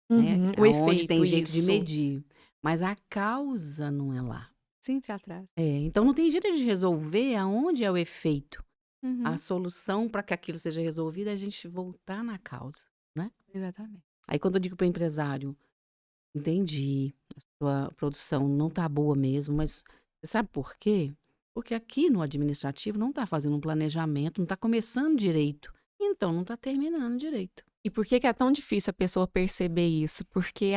né? Uhum, o Aonde tem efeito, jeito de isso. medir. Mas a causa não é lá. Sempre atrás. Então não tem jeito de resolver aonde é o efeito. Uhum. A solução para que aquilo seja resolvido é a gente voltar na causa, né? Exatamente. Aí quando eu digo para o empresário, entendi, a sua produção não tá boa mesmo, mas você sabe por quê? Porque aqui no administrativo não tá fazendo um planejamento, não tá começando direito, então não tá terminando direito. E por que que é tão difícil a pessoa perceber isso? Porque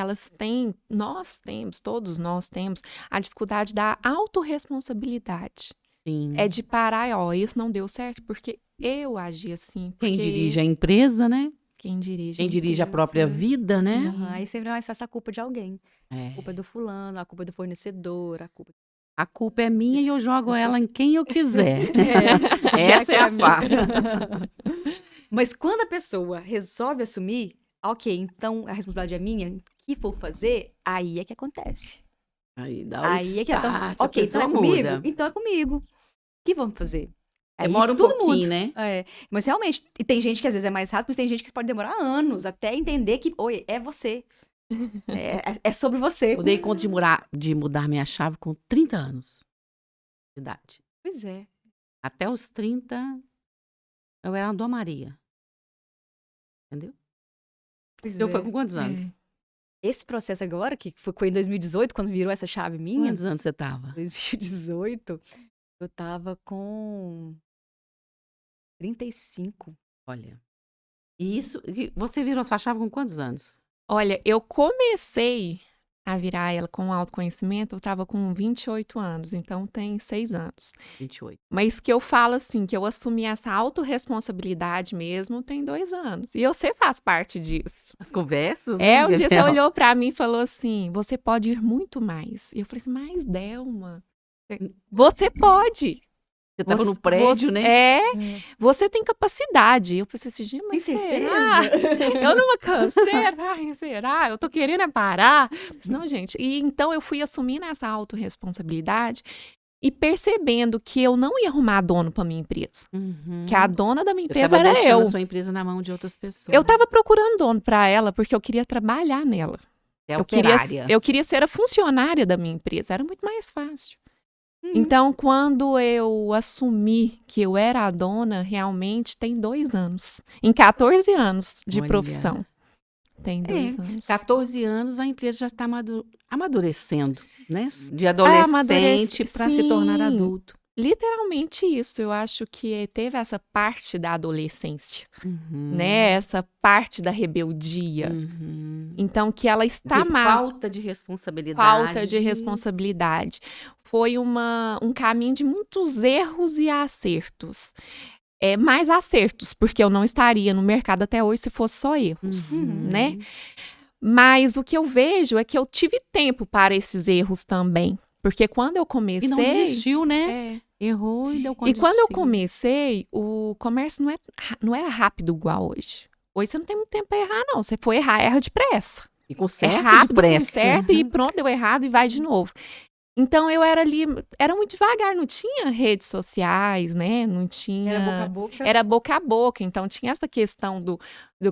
todos nós temos a dificuldade da autorresponsabilidade. Sim. É de parar, isso não deu certo porque eu agi assim. Quem Porque dirige a empresa, né? quem dirige Quem dirige a própria empresa. vida, né? Aham, aí sempre mais faz a culpa de alguém. É. A culpa é do fulano, a culpa é do fornecedor, a culpa... A culpa é minha e eu jogo ela em quem eu quiser. Já Essa que é a minha. faca. Mas quando a pessoa resolve assumir, ok, então a responsabilidade é minha, o que for fazer, aí é que acontece. Aí dá o Aí é que então, start, a ok, então é pessoa comigo? muda. Então é comigo. O que vamos fazer? Aí Demora um tudo pouquinho, muda. né? É, mas realmente, e tem gente que às vezes é mais rápido, mas tem gente que pode demorar anos até entender que, oi, é você. É sobre você. Eu dei conta de mudar minha chave com 30 anos de idade. Pois é. Até os 30, eu era uma Dona Maria. Entendeu? Pois Então foi é. com quantos anos? Esse processo agora, que foi em 2018, quando virou essa chave minha, Quantos anos você tava? 2018, eu tava com 35. Olha, E você virou sua chave com quantos anos? Olha, eu comecei a virar ela com autoconhecimento, eu estava com 28 anos, então tem 6 anos. 28. Mas que eu falo assim, que eu assumi essa autorresponsabilidade mesmo tem 2 anos. E você faz parte disso. As conversas, né, Um dia você Gabriel? olhou pra mim e falou assim, você pode ir muito mais. E eu falei assim, mas Delma, você pode. Você tava no prédio, né? Você tem capacidade. Eu pensei assim, gente, mas Tem será? Eu numa canseira, ai, será? Eu tô querendo é parar. Não, gente. E então eu fui assumindo essa autorresponsabilidade e percebendo que eu não ia arrumar dono pra minha empresa. Uhum. Que a dona da minha Você empresa tava era deixando eu. a sua empresa na mão de outras pessoas. Eu tava procurando dono pra ela porque eu queria trabalhar nela. É Eu queria ser a funcionária da minha empresa. Era muito mais fácil. Então, quando eu assumi que eu era a dona, realmente tem 2 anos. Em 14 anos de Olha. profissão. Tem 2 anos. 14 anos, a empresa já está amadurecendo, né? De adolescente para se tornar Sim. adulto. Literalmente isso. Eu acho que teve essa parte da adolescência, Uhum. né? Essa parte da rebeldia. Uhum. Então, que ela está De falta de responsabilidade. Falta de responsabilidade. Foi um caminho de muitos erros e acertos. Mais acertos, porque eu não estaria no mercado até hoje se fosse só erros, né? Mas o que eu vejo é que eu tive tempo para esses erros também. Porque quando eu comecei... E não desistiu, né? Errou e deu conta E quando eu de si. comecei, o comércio não era rápido igual hoje. Hoje você não tem muito tempo para errar, não. Você for errar, erra depressa. E com certo, rápido, depressa. certo, e pronto, deu errado e vai de novo. Então, eu era muito devagar, não tinha redes sociais, né? Não tinha... Era boca a boca. Era boca a boca, então tinha essa questão do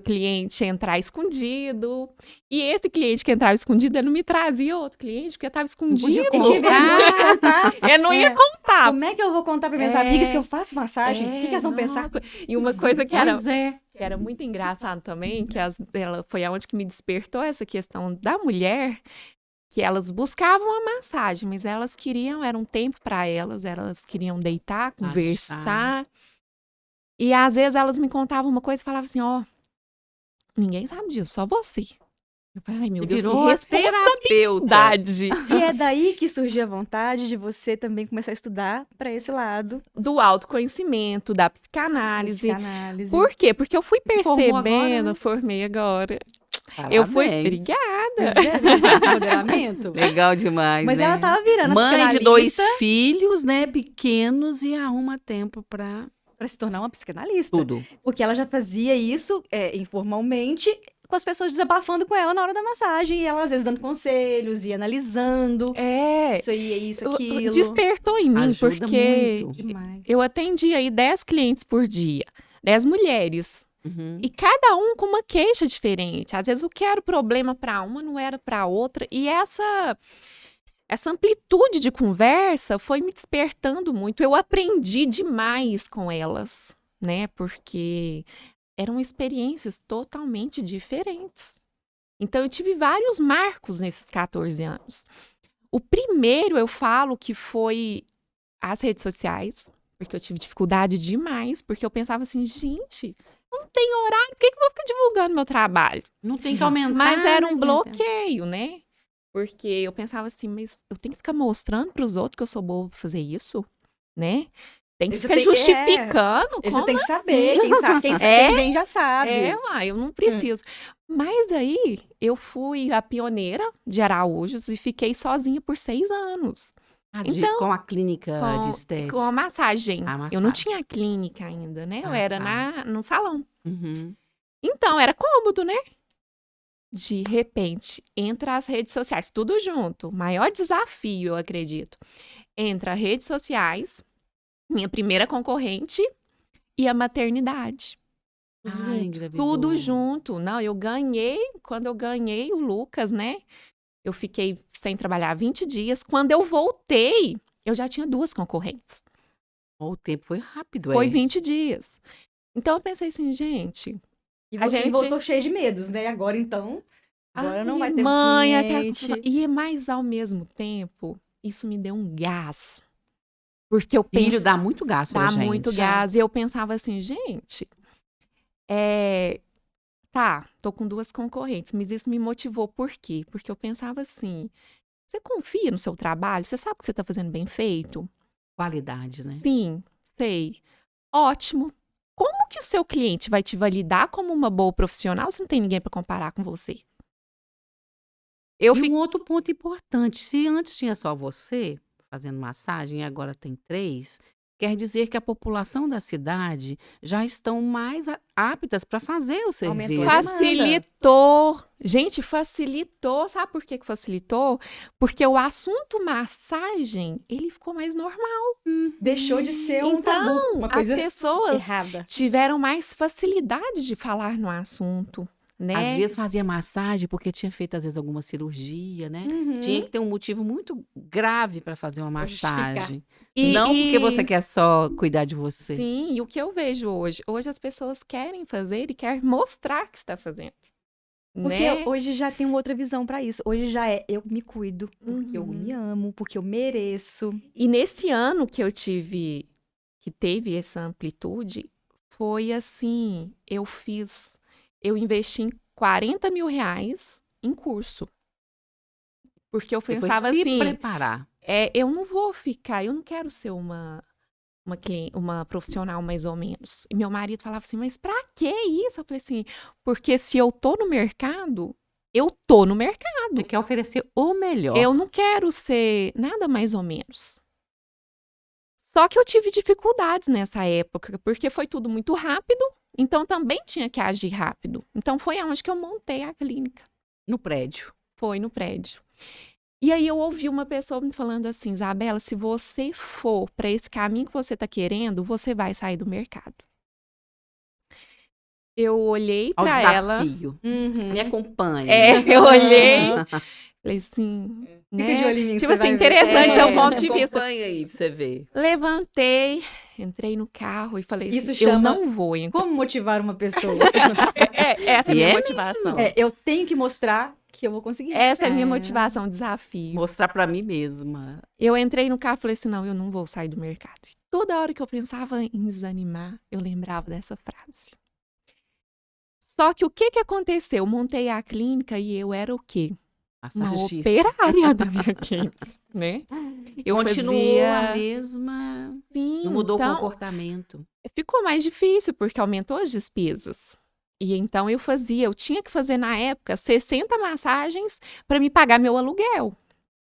cliente entrar escondido. E esse cliente que entrava escondido, ele não me trazia outro cliente, porque estava escondido. Eu tive vergonha de contar. Eu não ia contar. Como é que eu vou contar para minhas amigas que eu faço massagem? O que elas vão pensar? E uma coisa que era... Pois é. Que era muito engraçado também, que ela foi aonde que me despertou essa questão da mulher, que elas buscavam a massagem, mas elas queriam, era um tempo para elas queriam deitar, conversar. E às vezes elas me contavam uma coisa e falavam assim, ninguém sabe disso, só você. Eu falei, ai meu Deus, que responsabilidade. E é daí que surgiu a vontade de você também começar a estudar para esse lado. Do autoconhecimento, da psicanálise. Psicanálise. Por quê? Porque eu fui Você formou agora, percebendo, né? formei agora. Parabéns. Eu fui, obrigada. Esse empoderamento. Legal demais, Mas né? ela tava virando mãe de 2 psicanalista filhos, né, pequenos, e arruma tempo pra para se tornar uma psicanalista. tudo. Porque ela já fazia isso informalmente, com as pessoas desabafando com ela na hora da massagem. E ela, às vezes, dando conselhos e analisando. Isso aí, é isso, aquilo. Despertou em mim, Ajuda porque muito. Demais. eu atendi aí 10 clientes por dia, 10 mulheres. Uhum. E cada um com uma queixa diferente. Às vezes o que era o problema para uma não era para outra. E essa amplitude de conversa foi me despertando muito. Eu aprendi demais com elas, né? Porque eram experiências totalmente diferentes. Então eu tive vários marcos nesses 14 anos. O primeiro eu falo que foi as redes sociais, porque eu tive dificuldade demais, porque eu pensava assim, gente, não tem horário, por que eu vou ficar divulgando meu trabalho? Não tem que aumentar. Mas era né, um bloqueio, né? Porque eu pensava assim, mas eu tenho que ficar mostrando para os outros que eu sou boa pra fazer isso, né? Tem que ficar justificando. Eles como têm que saber, quem vem já sabe. Eu não preciso. Mas aí eu fui a pioneira de Araújos e fiquei sozinha por 6 anos. Então, com a clínica de estética. Com a massagem. A massagem. Eu não tinha clínica ainda, né? Eu era no salão. Uhum. Então, era cômodo, né? De repente, entra as redes sociais, tudo junto. O maior desafio, eu acredito. Entra redes sociais, minha primeira concorrente e a maternidade. Tudo junto. Não, eu ganhei, quando eu ganhei o Lucas, né? Eu fiquei sem trabalhar 20 dias. Quando eu voltei, eu já tinha 2 concorrentes. O tempo foi rápido, Foi 20 dias. Então, eu pensei assim, gente... E voltou cheio de medos, né? Agora, então... Agora não vai ter cliente. Mas, ao mesmo tempo, isso me deu um gás. Porque eu Filho dá muito gás pra gente. Dá muito gás. E eu pensava assim, gente... tá, tô com 2 concorrentes, mas isso me motivou por quê? Porque eu pensava assim, você confia no seu trabalho? Você sabe que você tá fazendo bem feito? Qualidade, né? Sim, sei. Ótimo. Como que o seu cliente vai te validar como uma boa profissional se não tem ninguém para comparar com você? Eu E fico. um outro ponto importante, se antes tinha só você fazendo massagem e agora tem 3, quer dizer que a população da cidade já estão mais aptas para fazer o Aumentou serviço. a demanda. Facilitou. Gente, facilitou. Sabe por que que facilitou? Porque o assunto massagem, ele ficou mais normal. Deixou de ser um tabu, Então, uma as coisa pessoas errada. tiveram mais facilidade de falar no assunto, né? Às vezes fazia massagem porque tinha feito, às vezes, alguma cirurgia, né? Tinha que ter um motivo muito grave para fazer uma Pra justificar. massagem. E- Não porque e- você quer só cuidar de você. Sim, e o que eu vejo hoje? Hoje as pessoas querem fazer e querem mostrar que está fazendo. Porque Né? hoje já tem outra visão pra isso. Hoje já é eu me cuido, porque eu me amo, porque eu mereço. E nesse ano que que teve essa amplitude, foi assim, eu investi em 40 mil reais em curso. Porque eu Você foi pensava se assim, preparar. eu não vou ficar, eu não quero ser uma profissional mais ou menos. E meu marido falava assim, mas pra que isso? Eu falei assim, porque se eu tô no mercado, eu tô no mercado. Você quer oferecer o melhor. Eu não quero ser nada mais ou menos. Só que eu tive dificuldades nessa época, porque foi tudo muito rápido, então também tinha que agir rápido. Então foi aonde que eu montei a clínica. No prédio. Foi no prédio. E aí eu ouvi uma pessoa me falando assim, Isabela, se você for para esse caminho que você está querendo, você vai sair do mercado. Eu olhei Ao para ela, desafio. Me acompanha. eu olhei, falei assim, Fica né? de olho em mim, que Tipo você assim, vai ver. interessante é o ponto de me vista. acompanha aí pra você ver. Levantei, entrei no carro e falei Isso assim, eu chama não vou entrar. Como motivar uma pessoa? Essa é a E minha é motivação. Eu tenho que mostrar que eu vou conseguir. Essa é a minha motivação, desafio. Mostrar pra mim mesma. Eu entrei no carro e falei assim, não, eu não vou sair do mercado. Toda hora que eu pensava em desanimar, eu lembrava dessa frase. Só que o que aconteceu? Eu montei a clínica e eu era o quê? Uma Massagista. operária da minha clínica, né? Eu Continuou fazia... a mesma. Sim, Não mudou o então, comportamento. ficou mais difícil, porque aumentou as despesas. E então eu tinha que fazer na época 60 massagens para me pagar meu aluguel.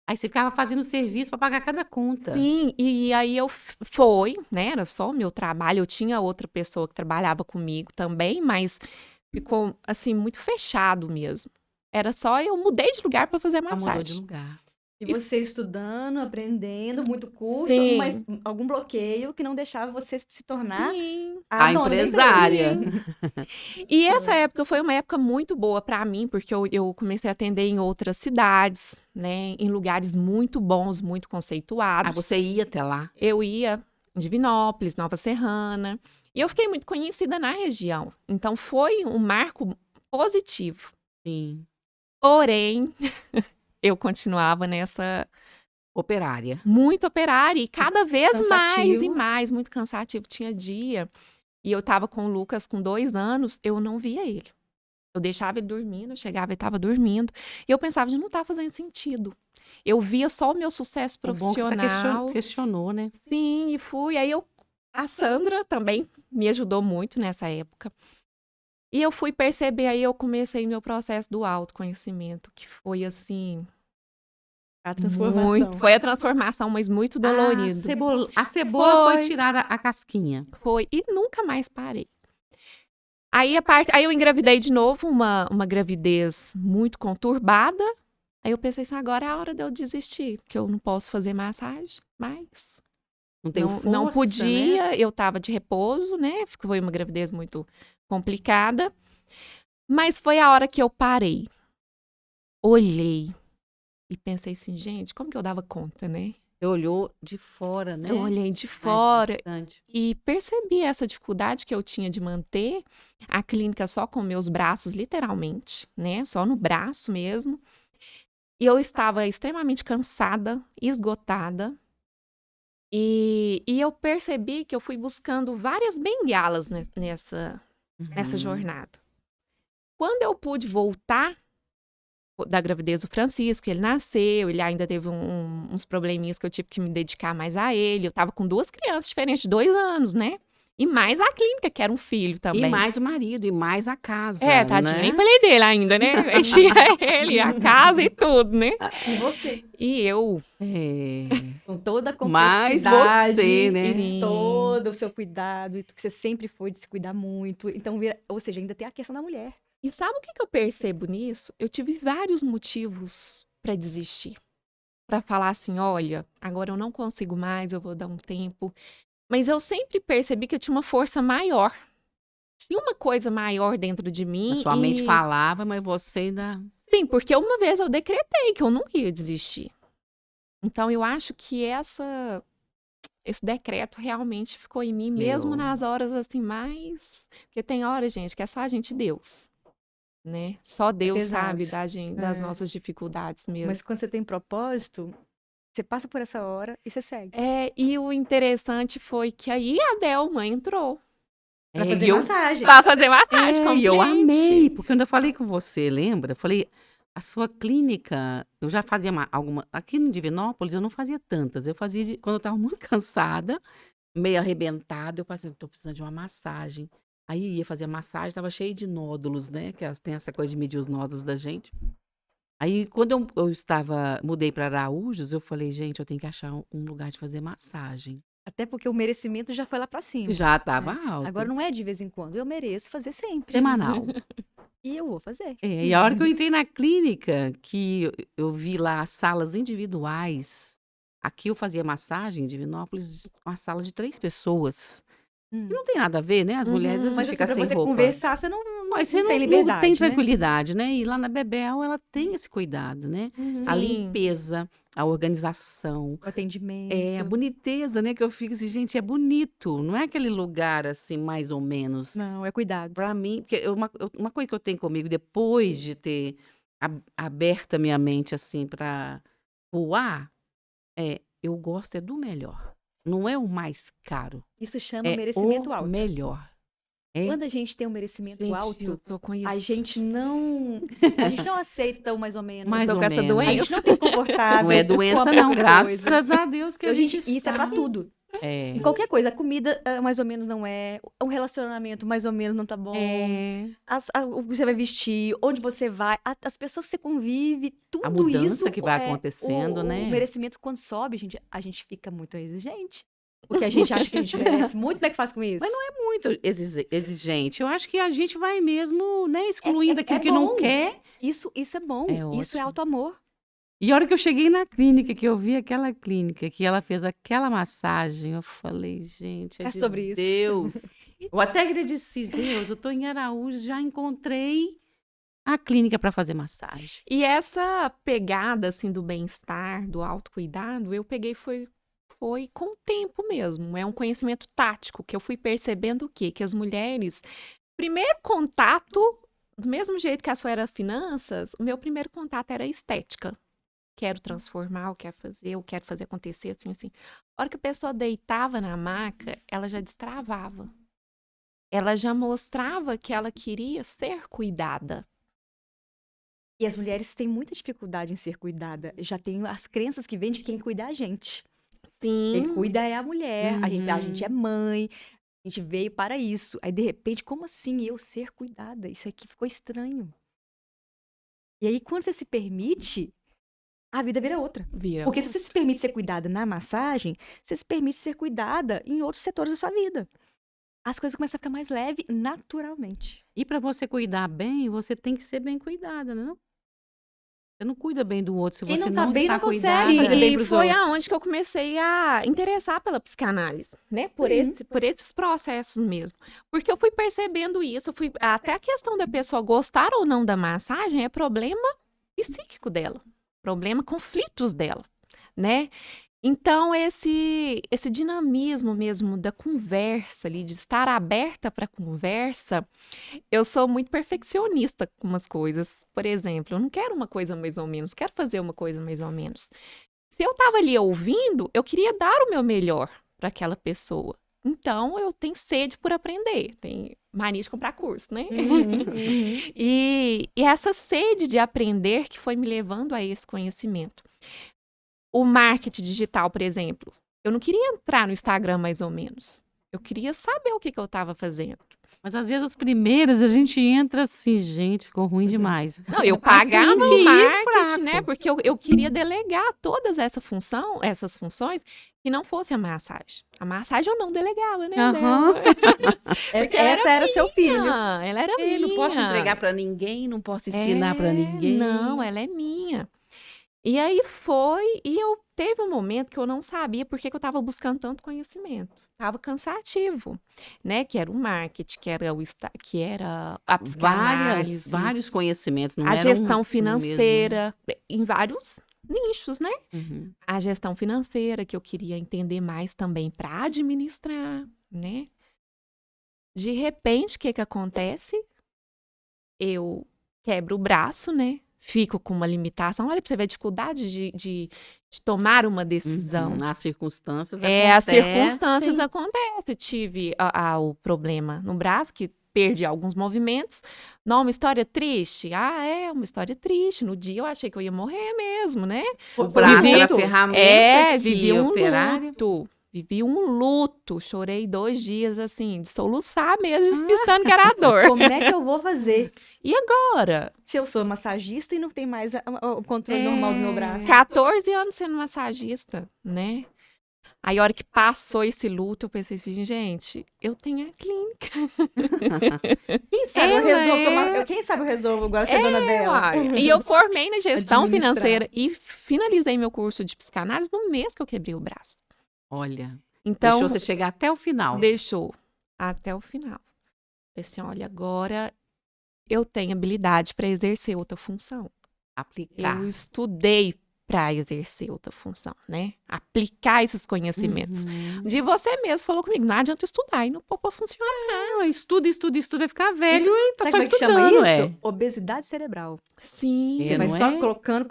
Aí você ficava fazendo serviço pra pagar cada conta. Sim, e aí foi, né? Era só o meu trabalho. Eu tinha outra pessoa que trabalhava comigo também, mas ficou assim muito fechado mesmo. Era só eu mudei de lugar para fazer Ela mudou de massagem. lugar. E você estudando, aprendendo, muito curso, Sim. mas algum bloqueio que não deixava você se tornar Sim. A dona da empresária. E essa época foi uma época muito boa para mim, porque eu comecei a atender em outras cidades, né? Em lugares muito bons, muito conceituados. Ah, você ia até lá. Eu ia em Divinópolis, Nova Serrana, e eu fiquei muito conhecida na região. Então foi um marco positivo. Sim. Porém, eu continuava nessa Operária. muito operária e cada vez mais e Cansativo. mais, muito cansativo. Tinha dia e eu tava com o Lucas com 2 anos, eu não via ele. Eu deixava ele dormindo, eu chegava e estava dormindo. E eu pensava, não tá fazendo sentido. Eu via só o meu sucesso O bom que você profissional. questionou, né? Sim, e fui. Aí a Sandra também me ajudou muito nessa época. E eu fui perceber, aí eu comecei meu processo do autoconhecimento, que foi assim, A transformação. foi a transformação, mas muito dolorido. A cebola foi Foi. tirar a casquinha. Foi, e nunca mais parei. Aí eu engravidei de novo, uma gravidez muito conturbada. Aí eu pensei assim, agora é a hora de eu desistir, porque eu não posso fazer massagem mais. Não tem força, Não né? podia, eu tava de repouso, né? Foi uma gravidez muito complicada. Mas foi a hora que eu parei. Olhei e pensei assim, gente, como que eu dava conta, né? Você olhou de fora, né? Eu olhei de Mais fora distante. e percebi essa dificuldade que eu tinha de manter a clínica só com meus braços, literalmente, né? Só no braço mesmo. E eu estava extremamente cansada, esgotada. E eu percebi que eu fui buscando várias bengalas nessa Uhum. jornada. Quando eu pude voltar da gravidez do Francisco, ele nasceu, ele ainda teve uns probleminhas que eu tive que me dedicar mais a ele. Eu tava com 2 crianças diferentes de 2 anos, né? E mais a clínica, que era um filho também. E mais o marido, e mais a casa, Tadinho, né? nem falei dele ainda, né? Tinha ele, a casa e tudo, né? E você? E eu, É. Com toda a Mais complexidade, você, né? Sim. todo o seu cuidado, e que você sempre foi de se cuidar muito. Então, ou seja, ainda tem a questão da mulher. E sabe o que eu percebo nisso? Eu tive vários motivos para desistir. Para falar assim, olha, agora eu não consigo mais, eu vou dar um tempo. Mas eu sempre percebi que eu tinha uma força maior. Tinha uma coisa maior dentro de mim. A sua mente falava, mas você ainda... Sim, porque uma vez eu decretei que eu não ia desistir. Então eu acho que esse decreto realmente ficou em mim, mesmo nas horas assim mais... Porque tem horas, gente, que é só a gente e Deus. Né? Só Deus pesado. sabe das nossas dificuldades mesmo. Mas quando você tem propósito, você passa por essa hora e você segue. E o interessante foi que aí a Delma entrou Pra fazer e eu- massagem. pra fazer massagem com o E eu cliente. amei, porque quando eu falei com você, lembra? Eu falei, a sua clínica, eu já fazia alguma... Aqui no Divinópolis eu não fazia tantas, eu fazia quando eu tava muito cansada, meio arrebentada, eu passei, tô precisando de uma massagem. Aí ia fazer a massagem, tava cheio de nódulos, né? Que tem essa coisa de medir os nódulos da gente. Aí, quando eu mudei para Araújos, eu falei, gente, eu tenho que achar um lugar de fazer massagem. Até porque o merecimento já foi lá pra cima. Já tava alto. Agora não é de vez em quando, eu mereço fazer sempre. Semanal. E eu vou fazer. E a hora que eu entrei na clínica, que eu vi lá as salas individuais, aqui eu fazia massagem em Divinópolis, uma sala de 3 pessoas. Hum. E não tem nada a ver, né? As mulheres às Mas vezes assim, ficam pra sem você roupa. conversar, você não Mas você tem liberdade, não tem né? tranquilidade, né? E lá na Bebel, ela tem esse cuidado, né? Sim. A limpeza, a organização, O atendimento. a boniteza, né? Que eu fico assim, gente, é bonito. Não é aquele lugar assim, mais ou menos. Não, é cuidado. Pra mim, porque uma coisa que eu tenho comigo, depois de ter aberto a minha mente assim pra voar, eu gosto do melhor. Não é o mais caro, Isso chama é merecimento o alto. melhor. Quando a gente tem um merecimento Gente, eu alto, tô com isso. a gente não aceita o mais ou menos. Mais Tô ou com essa menos. A gente doença. não fica confortável. Não é com doença, a não. pouca Graças coisa. a Deus que a Então, gente isso é pra sabe. tudo. É. Em qualquer coisa. A comida, mais ou menos, não é. Um relacionamento, mais ou menos, não tá bom. O que você vai vestir, onde você vai, as pessoas que você convive, tudo A mudança isso. que vai acontecendo, né? O merecimento, quando sobe, gente, a gente fica muito exigente. Porque a gente acha que a gente merece muito, como é que faz com isso? Mas não é muito exigente. Eu acho que a gente vai mesmo, né, excluindo aquilo que bom. não quer. Isso é bom. É Isso é ótimo. auto-amor. E a hora que eu cheguei na clínica, que eu vi aquela clínica, que ela fez aquela massagem, eu falei, gente, É de sobre isso. Deus. Eu até agradeci, Deus, eu tô em Araújo, já encontrei a clínica para fazer massagem. E essa pegada, assim, do bem-estar, do autocuidado, eu peguei foi com o tempo mesmo. É um conhecimento tático que eu fui percebendo o quê? Que as mulheres, primeiro contato, do mesmo jeito que a sua era finanças, o meu primeiro contato era estética. Quero transformar, eu quero fazer acontecer, assim, assim. A hora que a pessoa deitava na maca, ela já destravava. Ela já mostrava que ela queria ser cuidada. E as mulheres têm muita dificuldade em ser cuidada. Já tem as crenças que vêm de quem cuida é a gente. Quem Sim. cuida é a mulher. A Uhum. gente é mãe. A gente veio para isso. Aí, de repente, como assim eu ser cuidada? Isso aqui ficou estranho. E aí, quando você se permite, a vida vira outra. Vira. Porque se você se permite ser cuidada na massagem, você se permite ser cuidada em outros setores da sua vida. As coisas começam a ficar mais leve naturalmente. E para você cuidar bem, você tem que ser bem cuidada, não? Você não cuida bem do outro se Quem você não tá bem está não consegue cuidada. fazer bem E pros foi outros. aonde que eu comecei a interessar pela psicanálise, né? Por esses processos mesmo. Porque eu fui percebendo isso, até a questão da pessoa gostar ou não da massagem é problema psíquico dela, conflitos dela, né? Então, esse dinamismo mesmo da conversa ali, de estar aberta para conversa, eu sou muito perfeccionista com umas coisas. Por exemplo, eu não quero uma coisa mais ou menos, quero fazer uma coisa mais ou menos. Se eu estava ali ouvindo, eu queria dar o meu melhor para aquela pessoa. Então, eu tenho sede por aprender, tenho mania de comprar curso, né? Uhum. E essa sede de aprender que foi me levando a esse conhecimento. O marketing digital, por exemplo, eu não queria entrar no Instagram mais ou menos. Eu queria saber o que eu estava fazendo. Mas às vezes as primeiras a gente entra assim, gente, ficou ruim demais. Não, eu Mas tem pagava que o ir marketing, né? fraco. Porque eu queria delegar todas essas funções que não fosse a massagem. A massagem eu não delegava, né? Aham. Porque ela Essa era seu filho. minha, ela era Eu minha. não posso entregar pra ninguém, não posso ensinar pra ninguém. Não, ela é minha. E aí e eu teve um momento que eu não sabia por que eu estava buscando tanto conhecimento. Estava cansativo, né? Que era o marketing, que era a psicanálise, Vários conhecimentos, não a era gestão um mesmo. financeira, em vários nichos, né? Uhum. A gestão financeira, que eu queria entender mais também para administrar, né? De repente, o que acontece? Eu quebro o braço, né? Fico com uma limitação. Olha, pra você ver a dificuldade de tomar uma decisão. Uhum. As circunstâncias As acontecem. circunstâncias acontecem. Tive o problema no braço, que perdi alguns movimentos. Não, uma história triste? É uma história triste. No dia eu achei que eu ia morrer mesmo, né? O braço Vivi- era a ferramenta vivi que um operário. luto. Vivi um luto. Chorei 2 dias, assim, de soluçar mesmo, despistando que era a dor. Como é que eu vou fazer E agora? se eu sou massagista e não tem mais o controle normal do meu braço? 14 anos sendo massagista, né? Aí, a hora que passou esse luto, eu pensei assim, gente, eu tenho a clínica. Quem sabe eu resolvo quem sabe eu resolvo agora ser dona dela? Uai. E eu formei na gestão Administrar. financeira e finalizei meu curso de psicanálise no mês que eu quebrei o braço. Olha, Então, deixou você chegar até o final. deixou até o final. Falei assim, olha, agora eu tenho habilidade para exercer outra função. Aplicar. Eu estudei para exercer outra função, né? Aplicar esses conhecimentos. Uhum. De você mesmo falou comigo, não adianta estudar e não pôr pra funcionar. Ah, estuda, vai ficar velho e tá Sabe só como é que chama estudando, isso? Obesidade cerebral. Sim. É, Você vai não só é? colocando.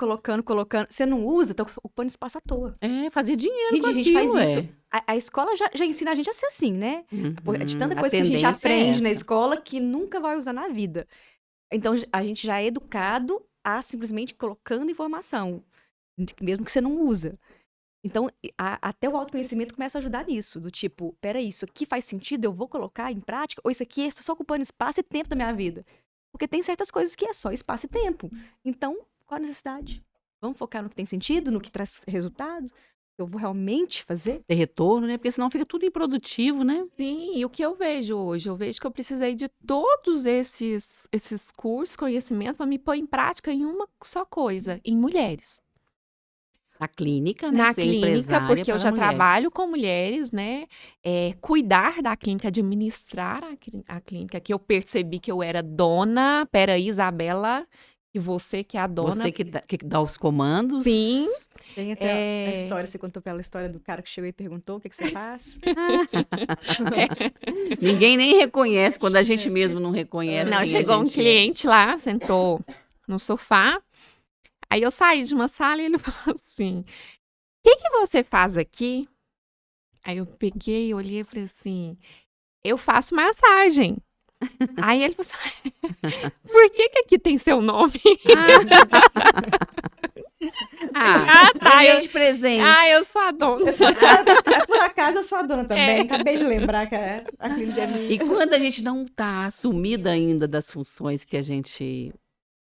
Você não usa, tá ocupando espaço à toa. Fazer dinheiro com A gente aquilo, faz isso. A escola já ensina a gente a ser assim, né? De tanta A coisa que a gente tendência é aprende na essa. escola que nunca vai usar na vida. Então, a gente já é educado a simplesmente colocando informação, mesmo que você não usa. Então, até o autoconhecimento começa a ajudar nisso, do tipo, peraí, isso aqui faz sentido, eu vou colocar em prática? Ou isso aqui é só ocupando espaço e tempo da minha vida? Porque tem certas coisas que é só espaço e tempo. Então, qual a necessidade? Vamos focar no que tem sentido, no que traz resultado? Eu vou realmente fazer? Ter retorno, né? Porque senão fica tudo improdutivo, né? Sim, e o que eu vejo hoje? Eu vejo que eu precisei de todos esses cursos, conhecimento, para me pôr em prática em uma só coisa, em mulheres. Na clínica, né? Na Ser clínica, empresária porque eu para já mulheres. trabalho com mulheres, né? Cuidar da clínica, administrar a clínica, que eu percebi que eu era dona. Peraí, Isabela, que você que é a dona. Você que dá os comandos. Sim. Tem até a história, você contou pela história do cara que chegou e perguntou o que você faz. Ninguém nem reconhece quando a gente mesmo não reconhece. Não, quem a chegou um gente é. cliente lá, sentou no sofá. Aí eu saí de uma sala e ele falou assim: o que você faz aqui? Aí eu peguei, olhei e falei assim: eu faço massagem. Aí ele falou assim: por que aqui tem seu nome? Tá, eu- de presente. Eu sou a dona. Por acaso eu sou a dona também. Acabei de lembrar que a clínica é minha. E quando a gente não tá assumida ainda das funções que a gente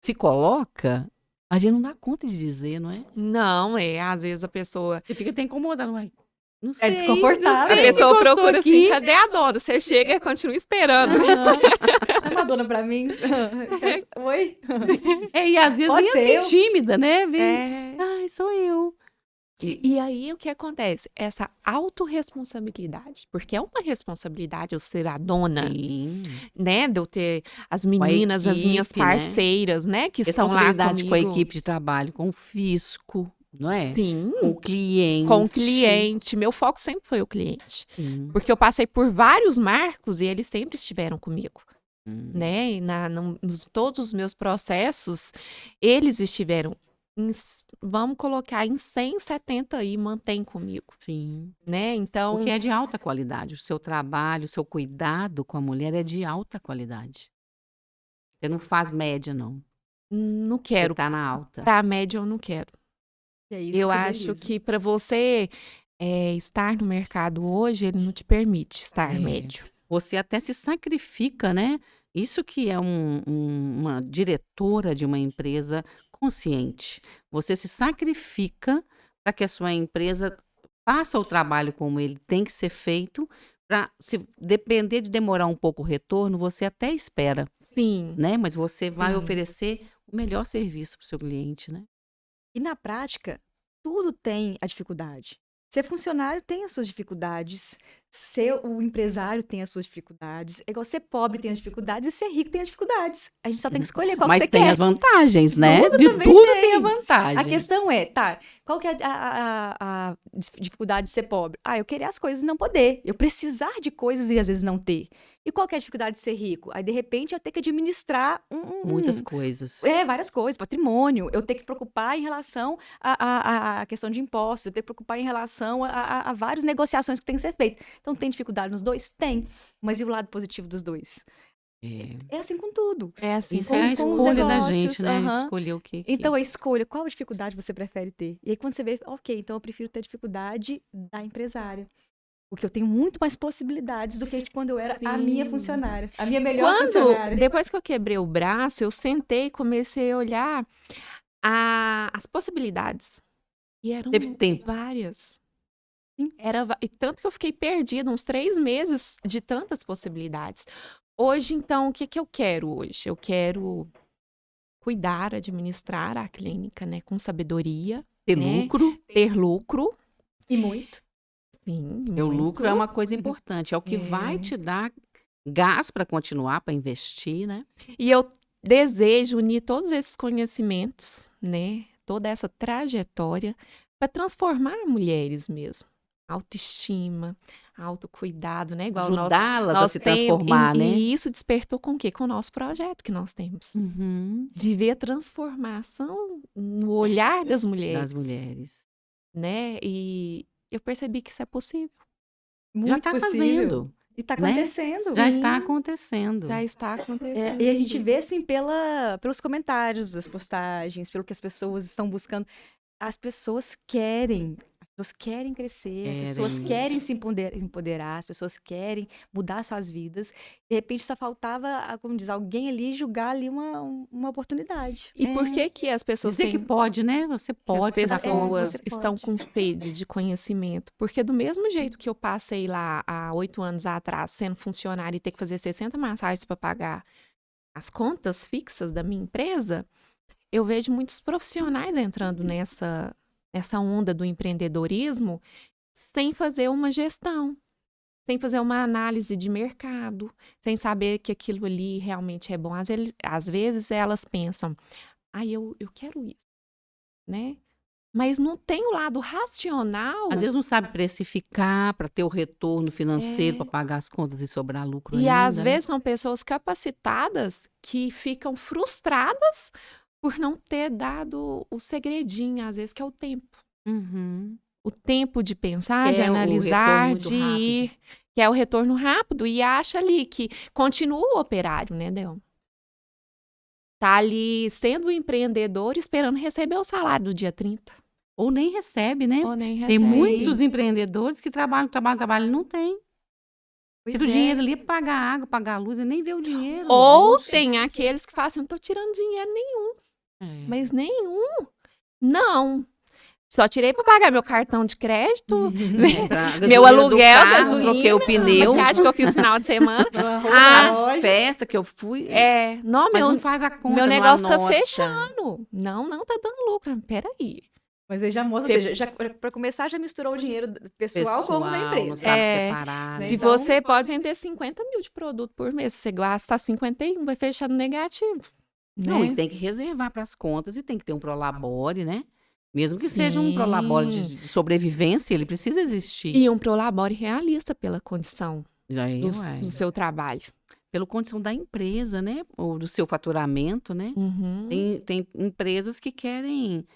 se coloca, a gente não dá conta de dizer, não é? Não, às vezes a pessoa Você fica até incomodado, mas não sei. desconfortável. não A sei pessoa o que eu sou procura aqui. assim, cadê a dona? Você chega e continua esperando. É uma dona pra mim. Oi? E às vezes Pode vem ser assim, tímida, né? Vem, É. ai, sou eu. E aí, o que acontece? Essa autorresponsabilidade, porque é uma responsabilidade eu ser a dona, Sim. né? De eu ter as meninas, as minhas equipe, né? parceiras, né? Que estão lá Responsabilidade comigo. com a equipe de trabalho, com o fisco, não é? Sim, Com o cliente. com o cliente. Meu foco sempre foi o cliente. Sim. Porque eu passei por vários marcos e eles sempre estiveram comigo, Hum. né? E todos os meus processos, eles estiveram vamos colocar em 170 aí, mantém comigo, Sim. né? Então, Porque é de alta qualidade. O seu trabalho, o seu cuidado com a mulher é de alta qualidade. Você não faz média, não. não Você quero. tá na alta. Para a média, eu não quero. É isso, Eu que acho beleza. que para você estar no mercado hoje, ele não te permite estar É. médio. Você até se sacrifica, né? Isso que é uma diretora de uma empresa consciente. Você se sacrifica para que a sua empresa faça o trabalho como ele tem que ser feito. Para se depender de demorar um pouco o retorno, você até espera, Sim, né? Mas você vai sim. oferecer o melhor serviço para o seu cliente, né? E na prática, tudo tem a dificuldade. Ser funcionário tem as suas dificuldades, ser o empresário tem as suas dificuldades, é igual ser pobre tem as dificuldades e ser rico tem as dificuldades. A gente só tem que escolher qual que Mas você tem quer. as vantagens, né? Tudo De também tudo tem. tem a vantagem. A questão é, tá, qual que é a dificuldade de ser pobre? Eu querer as coisas e não poder. Eu precisar de coisas e às vezes não ter. E qual que é a dificuldade de ser rico? Aí, de repente, eu ter que administrar Muitas coisas. várias coisas, patrimônio. Eu ter que preocupar em relação à questão de impostos, eu ter que preocupar em relação a várias negociações que tem que ser feitas. Então, tem dificuldade nos dois? Tem. Mas e o lado positivo dos dois? É. É assim com tudo. É assim. Isso é a com os escolha da negócios, gente, né? aham. Escolher o que. Então, a escolha, qual dificuldade você prefere ter? E aí, quando você vê, ok, então eu prefiro ter a dificuldade da empresária. Porque eu tenho muito mais possibilidades do que quando eu era a minha Sim. funcionária. A minha melhor funcionária. Depois que eu quebrei o braço, eu sentei e comecei a olhar as possibilidades. E eram Teve tempo. várias. Sim. E tanto que eu fiquei perdida uns 3 meses de tantas possibilidades. Hoje, então, o que que eu quero hoje? Eu quero cuidar, administrar a clínica, né, com sabedoria, Ter né? lucro. Ter lucro. E muito. Sim, O muito. lucro é uma coisa importante. É o que É. vai te dar gás para continuar, para investir, né? E eu desejo unir todos esses conhecimentos, né? Toda essa trajetória para transformar mulheres mesmo. Autoestima, autocuidado, né? Igual Ajudá-las a nós se temos. transformar, né? E isso despertou com o quê? Com o nosso projeto que nós temos. Uhum. De ver a transformação no olhar das mulheres. Das mulheres. Né? E eu percebi que isso é possível. Muito Já está possível. fazendo. E tá né? acontecendo. Já Sim. está acontecendo. Já está acontecendo. E a gente vê, assim, pelos comentários das postagens, pelo que as pessoas estão buscando. As pessoas querem. As pessoas querem crescer, as pessoas Querem. querem se empoderar, as pessoas querem mudar suas vidas. De repente, só faltava, como diz, alguém ali julgar ali uma oportunidade. E por que que as pessoas Dizer que têm... pode, né? Você que as pode. você dá conta. pessoas você estão pode. com sede de conhecimento. Porque do mesmo jeito que eu passei lá há 8 anos atrás, sendo funcionária e ter que fazer 60 massagens para pagar as contas fixas da minha empresa, eu vejo muitos profissionais entrando nessa onda do empreendedorismo sem fazer uma gestão, sem fazer uma análise de mercado, sem saber que aquilo ali realmente é bom. Às vezes elas pensam, eu quero isso, né? Mas não tem o lado racional. Às vezes não sabe precificar para ter o retorno financeiro, É. para pagar as contas e sobrar lucro E ainda. às né? vezes são pessoas capacitadas que ficam frustradas por não ter dado o segredinho, às vezes, que é o tempo. Uhum. O tempo de pensar, Que de é o retorno analisar, muito de rápido. ir, que é o retorno rápido, e acha ali que continua o operário, né, Del? Tá ali sendo empreendedor, esperando receber o salário do dia 30. Ou nem recebe, né? Ou nem Tem recebe. muitos empreendedores que trabalham e não tem. Tira o dinheiro ali, paga a água, paga a luz e nem vê o dinheiro. no Ou bolso. tem aqueles que falam assim, não tô tirando dinheiro nenhum. É. Mas nenhum. Não. Só tirei para pagar meu cartão de crédito, Pra meu gasolina do aluguel, carro, gasolina, troquei o pneu. maquiagem que eu fiz no final de semana. A festa que eu fui. Não, Mas meu, não faz a conta. meu não negócio tá anota. fechando. Não tá dando lucro. Peraí. Mas aí já mostra, ou seja, para começar, já misturou o dinheiro pessoal como da Não empresa. sabe É, separar. né? Se Então- você pode vender 50 mil de produto por mês, se você gasta 51, vai fechar no negativo. Não, Né? e tem que reservar para as contas e tem que ter um prolabore, né? Mesmo que seja um Sim. prolabore de sobrevivência, ele precisa existir. E um prolabore realista pela condição Aí, do, uai. do seu trabalho. Pela condição da empresa, né? Ou do seu faturamento, né? Uhum. Tem empresas que querem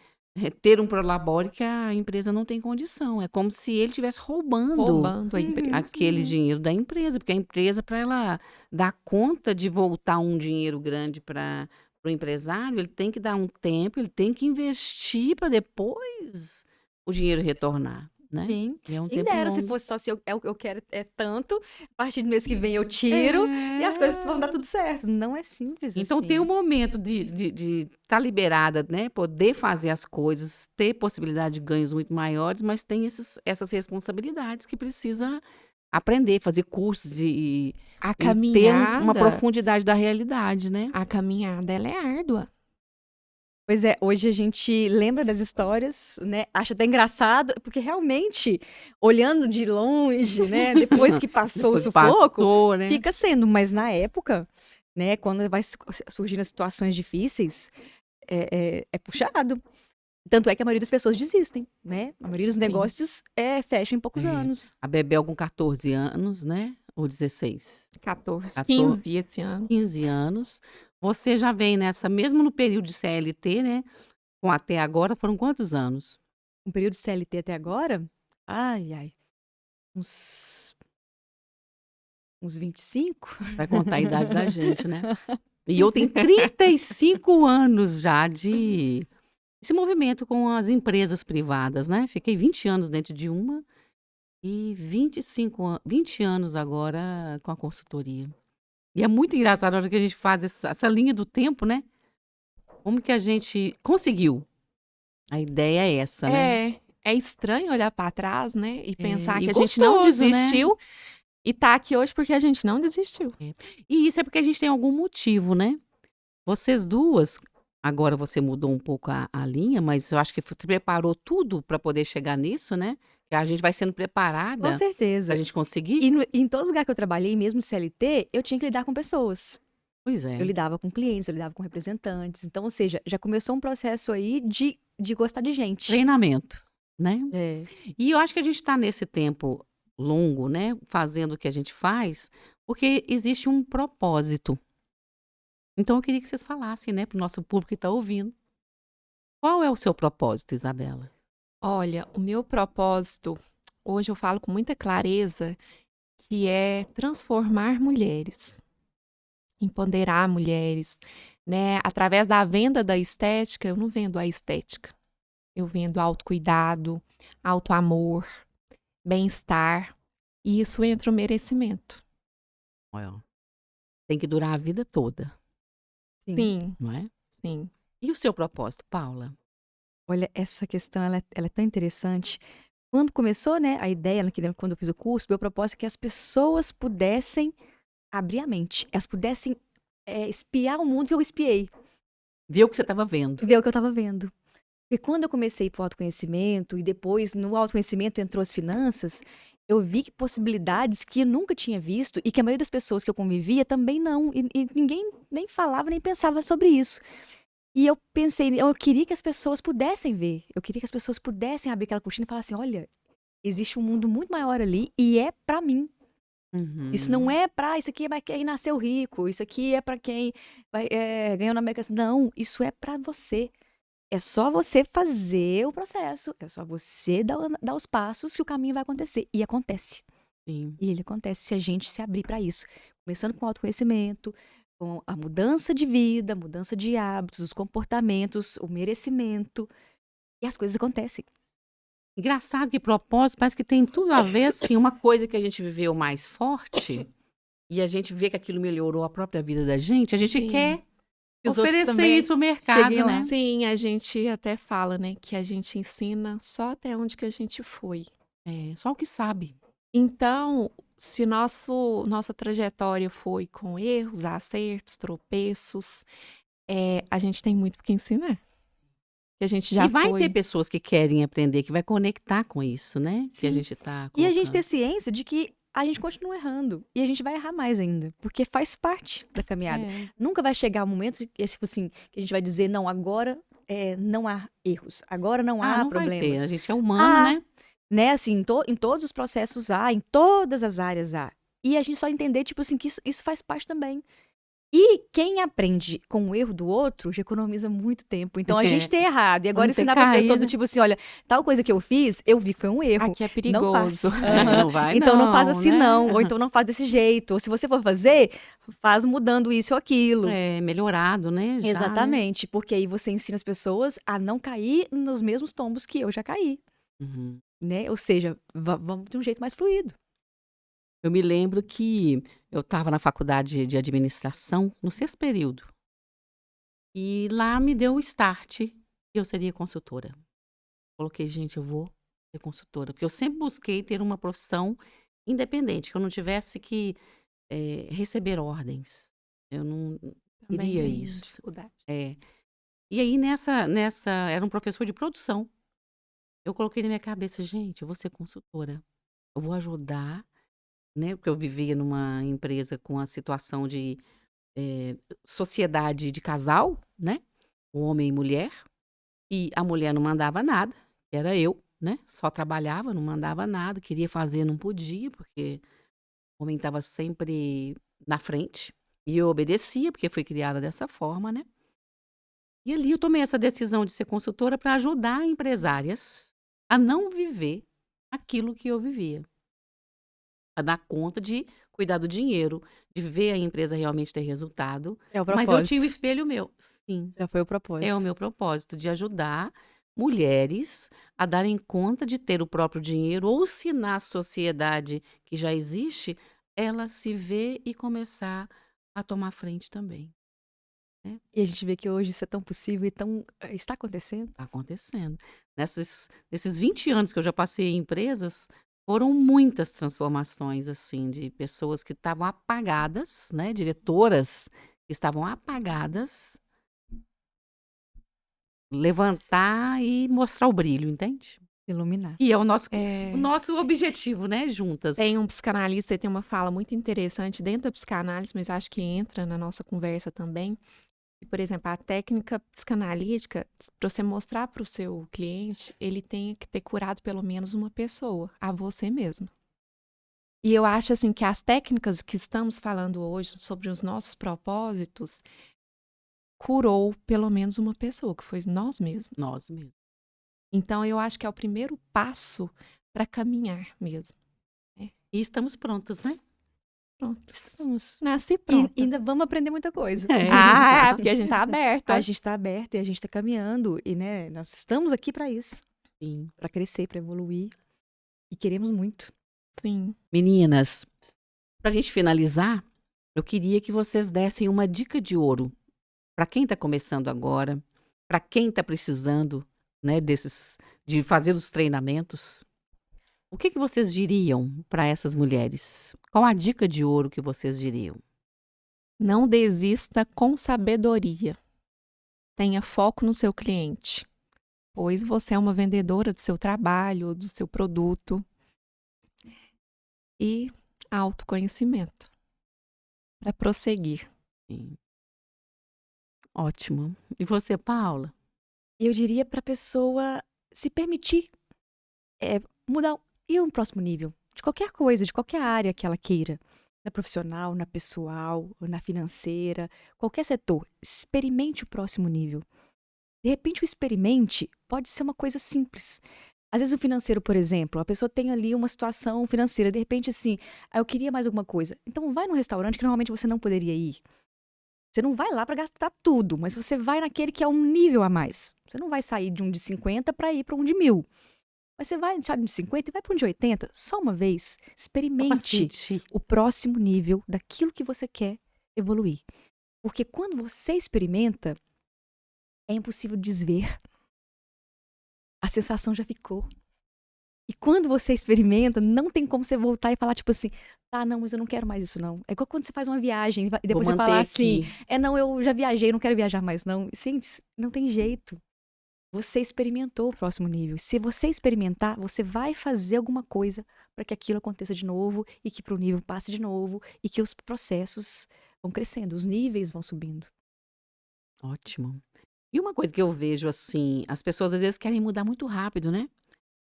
ter um prolabore que a empresa não tem condição. É como se ele estivesse roubando Roubando a empresa. aquele dinheiro da empresa, porque a empresa, para ela dar conta de voltar um dinheiro grande para o empresário, ele tem que dar um tempo, ele tem que investir para depois o dinheiro retornar, né? Sim. E é um Quem tempo dera se longo. fosse só se eu quero é tanto, a partir do mês que vem eu tiro e as coisas vão dar tudo certo. Não é simples Então assim. tem um momento de estar liberada, né? Poder fazer as coisas, ter possibilidade de ganhos muito maiores, mas tem essas responsabilidades que precisa aprender, fazer cursos e A ter uma caminhada, profundidade da realidade, né? a caminhada, ela é árdua. Pois é, hoje a gente lembra das histórias, né? Acha até engraçado, porque realmente, olhando de longe, né? Depois que passou o Depois sufoco, passou, né? fica sendo. Mas na época, né? Quando vai surgindo as situações difíceis, é puxado. Tanto é que a maioria das pessoas desistem, né? A maioria dos Sim. negócios fecha em poucos anos. A Bebel com 14 anos, né? Ou 16, 14, 15 esse ano. 15 anos. Você já vem nessa, mesmo no período de CLT, né? Com até agora, foram quantos anos? Um período de CLT até agora, ai, uns 25? Vai contar a idade da gente, né? E eu tenho 35 anos já de esse movimento com as empresas privadas, né? Fiquei 20 anos dentro de uma e 20 anos agora com a consultoria. E é muito engraçado a hora que a gente faz essa linha do tempo, né? Como que a gente conseguiu? A ideia é essa, né? É estranho olhar para trás, né? E pensar e que a gente não gostoso, né? desistiu e tá aqui hoje porque a gente não desistiu. E isso é porque a gente tem algum motivo, né? Vocês duas, agora você mudou um pouco a linha, mas eu acho que preparou tudo para poder chegar nisso, né? Que a gente vai sendo Com preparada certeza. para a gente conseguir. E em todo lugar que eu trabalhei, mesmo CLT, eu tinha que lidar com pessoas. Pois é. Eu lidava com clientes, eu lidava com representantes. Então, ou seja, já começou um processo aí de gostar de gente. Treinamento, né? É. E eu acho que a gente está nesse tempo longo, né? Fazendo o que a gente faz, porque existe um propósito. Então eu queria que vocês falassem, né, para o nosso público que está ouvindo. Qual é o seu propósito, Isabela? Olha, o meu propósito, hoje eu falo com muita clareza, que é transformar mulheres, empoderar mulheres, né? Através da venda da estética, eu não vendo a estética. Eu vendo autocuidado, autoamor, bem-estar. E isso entra o merecimento. Olha, tem que durar a vida toda, Sim, não é? sim. E o seu propósito, Paula? Olha, essa questão, ela é tão interessante. Quando começou, né, a ideia, quando eu fiz o curso, meu propósito é que as pessoas pudessem abrir a mente. Elas pudessem espiar o mundo que eu espiei. Ver o que você estava vendo. Ver o que eu estava vendo. E quando eu comecei para o autoconhecimento e depois no autoconhecimento entrou as finanças, eu vi que possibilidades que eu nunca tinha visto e que a maioria das pessoas que eu convivia também não. E ninguém nem falava nem pensava sobre isso. E eu pensei, eu queria que as pessoas pudessem ver. Eu queria que as pessoas pudessem abrir aquela cortina e falar assim, olha, existe um mundo muito maior ali e é para mim. Isso não é para isso aqui é para quem nasceu rico, isso aqui é para quem ganhou na América. Não, isso é para você. É só você fazer o processo, é só você dar os passos que o caminho vai acontecer. E acontece. Sim. E ele acontece se a gente se abrir para isso. Começando com o autoconhecimento, com a mudança de vida, mudança de hábitos, os comportamentos, o merecimento. E as coisas acontecem. Engraçado que propósito parece que tem tudo a ver, assim, uma coisa que a gente viveu mais forte e a gente vê que aquilo melhorou a própria vida da gente, a gente Sim. quer Que os outros oferecer também isso pro mercado, cheguem lá. né? Sim, a gente até fala, né, que a gente ensina só até onde que a gente foi. É, só o que sabe. Então, se nossa trajetória foi com erros, acertos, tropeços, a gente tem muito que ensinar. Que a gente já E vai foi. ter pessoas que querem aprender, que vai conectar com isso, né? Que a Sim. gente tá E a gente colocando. ter ciência de que a gente continua errando. E a gente vai errar mais ainda. Porque faz parte da caminhada. É. Nunca vai chegar o momento tipo assim, que a gente vai dizer, não, agora não há erros. Agora não há não vai ter. problemas. A gente é humano, né? Né, assim, em todos os processos há, em todas as áreas há. E a gente só entender, tipo assim, que isso faz parte também. E quem aprende com o erro do outro já economiza muito tempo. Então a gente tem errado. E agora Não ter ensinar para as pessoas do caído. tipo assim: olha, tal coisa que eu fiz, eu vi que foi um erro. Aqui é Não faz. perigoso. Aham. Não vai Então não faz assim, né? não. Ou então não faz desse jeito. Ou se você for fazer, faz mudando isso ou aquilo. É, melhorado, né? Já, né? Exatamente. Porque aí você ensina as pessoas a não cair nos mesmos tombos que eu já caí. Uhum. Né? Ou seja, vamos de um jeito mais fluido. Eu me lembro que eu estava na faculdade de administração, no 6º período. E lá me deu o start que eu seria consultora. Coloquei, gente, eu vou ser consultora. Porque eu sempre busquei ter uma profissão independente, que eu não tivesse que receber ordens. Eu não Também queria tem isso. dificuldade. É. E aí, era um professor de produção. Eu coloquei na minha cabeça, gente, eu vou ser consultora. Eu vou ajudar, né? Porque eu vivia numa empresa com a situação de sociedade de casal, né? O homem e mulher. E a mulher não mandava nada, era eu, né? Só trabalhava, não mandava nada. Queria fazer, não podia, porque o homem estava sempre na frente. E eu obedecia, porque fui criada dessa forma, né? E ali eu tomei essa decisão de ser consultora para ajudar empresárias a não viver aquilo que eu vivia. A dar conta de cuidar do dinheiro, de ver a empresa realmente ter resultado. É o Mas eu tinha o propósito. espelho meu. Sim, Já foi o é o propósito. meu propósito de ajudar mulheres a darem conta de ter o próprio dinheiro, ou se na sociedade que já existe, ela se vê e começar a tomar frente também. E a gente vê que hoje isso é tão possível e tão. Está acontecendo. Está acontecendo. Nesses 20 anos que eu já passei em empresas, foram muitas transformações, assim, de pessoas que estavam apagadas, né? Diretoras que estavam apagadas, levantar e mostrar o brilho, entende? Iluminar. E é o nosso É, objetivo, né? Juntas. tem um psicanalista e tem uma fala muito interessante dentro da psicanálise, mas acho que entra na nossa conversa também. E, por exemplo, a técnica psicanalítica, para você mostrar para o seu cliente, ele tem que ter curado pelo menos uma pessoa, a você mesma. E eu acho assim que as técnicas que estamos falando hoje sobre os nossos propósitos curou pelo menos uma pessoa, que foi nós mesmos. Nós mesmos. Então eu acho que é o primeiro passo para caminhar mesmo. E estamos prontas, né? Prontos. Vamos. Nasci E pronta. ainda vamos aprender muita coisa. Ah, porque a gente tá aberta. A gente está aberta e a gente está caminhando. E, né, nós estamos aqui para isso. Sim. Para crescer, para evoluir. E queremos muito. Sim. Meninas, pra gente finalizar, eu queria que vocês dessem uma dica de ouro para quem está começando agora, para quem está precisando, né, de fazer os treinamentos. O que vocês diriam para essas mulheres? Qual a dica de ouro que vocês diriam? Não desista com sabedoria. Tenha foco no seu cliente, pois você é uma vendedora do seu trabalho, do seu produto. E autoconhecimento para prosseguir. Sim. Ótimo. E você, Paula? Eu diria para a pessoa se permitir mudar, ir a um próximo nível. De qualquer coisa, de qualquer área que ela queira. Na profissional, na pessoal, na financeira, qualquer setor. Experimente o próximo nível. De repente, o experimente pode ser uma coisa simples. Às vezes o financeiro, por exemplo, a pessoa tem ali uma situação financeira, de repente assim, eu queria mais alguma coisa. Então vai num restaurante que normalmente você não poderia ir. Você não vai lá para gastar tudo, mas você vai naquele que é um nível a mais. Você não vai sair de um de 50 para ir para um de 1000. Mas você vai de um de 50 e vai para um de 80, só uma vez. Experimente o próximo nível daquilo que você quer evoluir. Porque quando você experimenta, é impossível desver. A sensação já ficou. E quando você experimenta, não tem como você voltar e falar, tipo assim, tá, não, mas eu não quero mais isso, não. É igual quando você faz uma viagem e depois você fala assim, não, eu já viajei, não quero viajar mais, não. Gente, não tem jeito. Você experimentou o próximo nível. Se você experimentar, você vai fazer alguma coisa para que aquilo aconteça de novo e que pro nível passe de novo e que os processos vão crescendo, os níveis vão subindo. Ótimo. E uma coisa que eu vejo assim, as pessoas às vezes querem mudar muito rápido, né?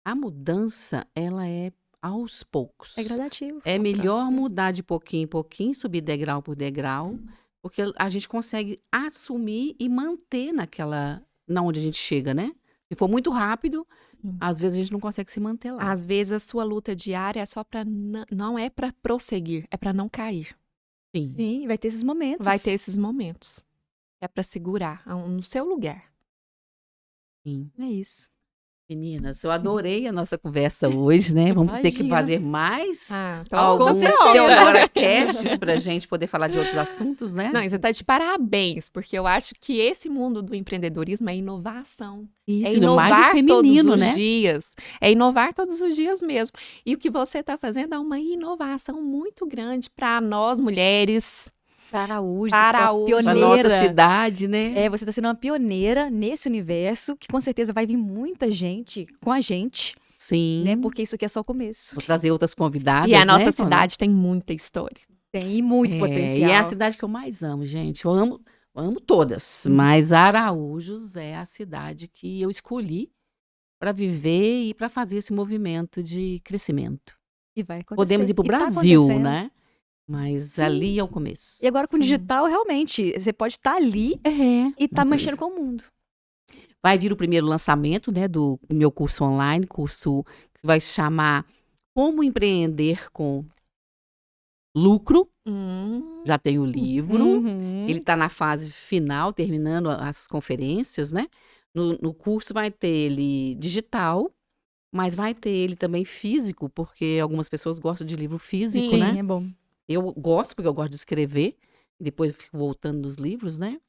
A mudança, ela é aos poucos. É gradativo. É melhor mudar de pouquinho em pouquinho, subir degrau por degrau, Porque a gente consegue assumir e manter na onde a gente chega, né? Se for muito rápido, às vezes a gente não consegue se manter lá. Às vezes a sua luta diária é só para não é para prosseguir, é para não cair. Sim. Sim, vai ter esses momentos. Vai ter esses momentos. É para segurar no seu lugar. Sim. É isso. Meninas, eu adorei a nossa conversa hoje, né? Vamos ter que Imagina. fazer mais Então, alguns você olha. Teodora Casts pra gente poder falar de outros assuntos, né? Não, e você tá de parabéns, porque eu acho que esse mundo do empreendedorismo é inovação. Isso, É ainda mais o inovar feminino, todos os né? dias. É inovar todos os dias mesmo. E o que você está fazendo é uma inovação muito grande para nós mulheres. Para Araújo, Para você Araújo. é uma Pra pioneira. nossa cidade, né? É, você está sendo uma pioneira nesse universo, que com certeza vai vir muita gente com a gente, Sim. né? Porque isso aqui é só o começo. Vou trazer outras convidadas, E a né, nossa Dona? cidade tem muita história. Tem muito E potencial. é a cidade que eu mais amo, gente. Eu amo todas, mas Araújos é a cidade que eu escolhi para viver e para fazer esse movimento de crescimento. E vai acontecer. Podemos ir para o E tá Brasil, acontecendo. né? Mas Sim. ali é o começo. E agora com o Sim. digital, realmente, você pode estar ali e tá mexendo com o mundo. Vai vir o primeiro lançamento, né, do meu curso online, curso que vai se chamar Como Empreender com Lucro. Já tem o livro. Uhum. Ele está na fase final, terminando as conferências, né? No curso vai ter ele digital, mas vai ter ele também físico, porque algumas pessoas gostam de livro físico, Sim. né? É bom. Eu gosto, porque eu gosto de escrever, e depois eu fico voltando nos livros, né?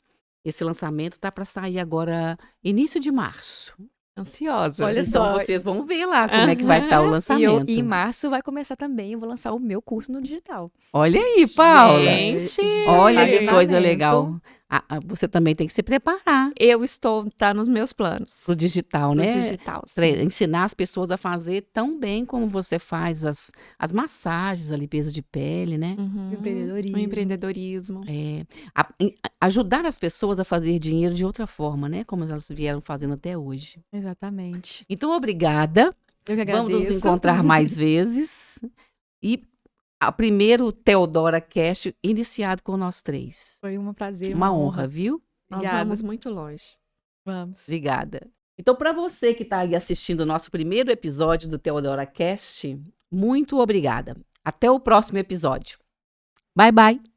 Esse lançamento tá para sair agora, início de março. Ansiosa. Olha Então só. vocês vão ver lá como é que vai estar o E lançamento. em março vai começar também, eu vou lançar o meu curso no digital. Olha aí, Paula. Gente, Olha que Pagamento. coisa legal. Você também tem que se preparar tá nos meus planos. pro digital, No né? digital, Pra sim. ensinar as pessoas a fazer tão bem como você faz as massagens, a limpeza de pele, né? Uhum. Empreendedorismo. O empreendedorismo. Ajudar as pessoas a fazer dinheiro de outra forma, né? Como elas vieram fazendo até hoje. Exatamente. Então, obrigada. Eu que Vamos agradeço. nos encontrar mais vezes. E o primeiro Teodora Cast iniciado com nós três. Foi um prazer, Uma honra, viu? Nós Obrigada. vamos muito longe. Vamos. Obrigada. Então, para você que está aí assistindo o nosso primeiro episódio do Teodora Cast, muito obrigada. Até o próximo episódio. Bye, bye.